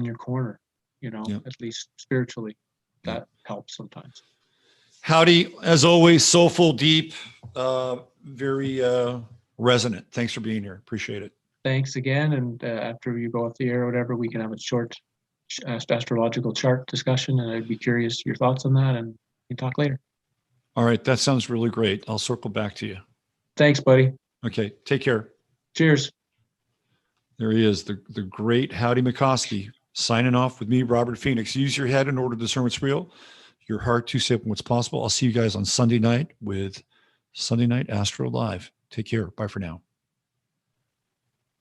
your corner, Yeah. at least spiritually. Yeah. That helps sometimes. Howdie, as always, soulful, deep, very resonant. Thanks for being here. Appreciate it. Thanks again. And after you go off the air or whatever, we can have a short astrological chart discussion. And I'd be curious your thoughts on that, and we can talk later. All right. That sounds really great. I'll circle back to you. Thanks, buddy. Okay. Take care. Cheers. There he is, the great Howdie Mickoski, signing off with me, Robert Phoenix. Use your head in order to discern what's real, your heart to shape what's possible. I'll see you guys on Sunday night with Sunday Night Astro Live. Take care. Bye for now.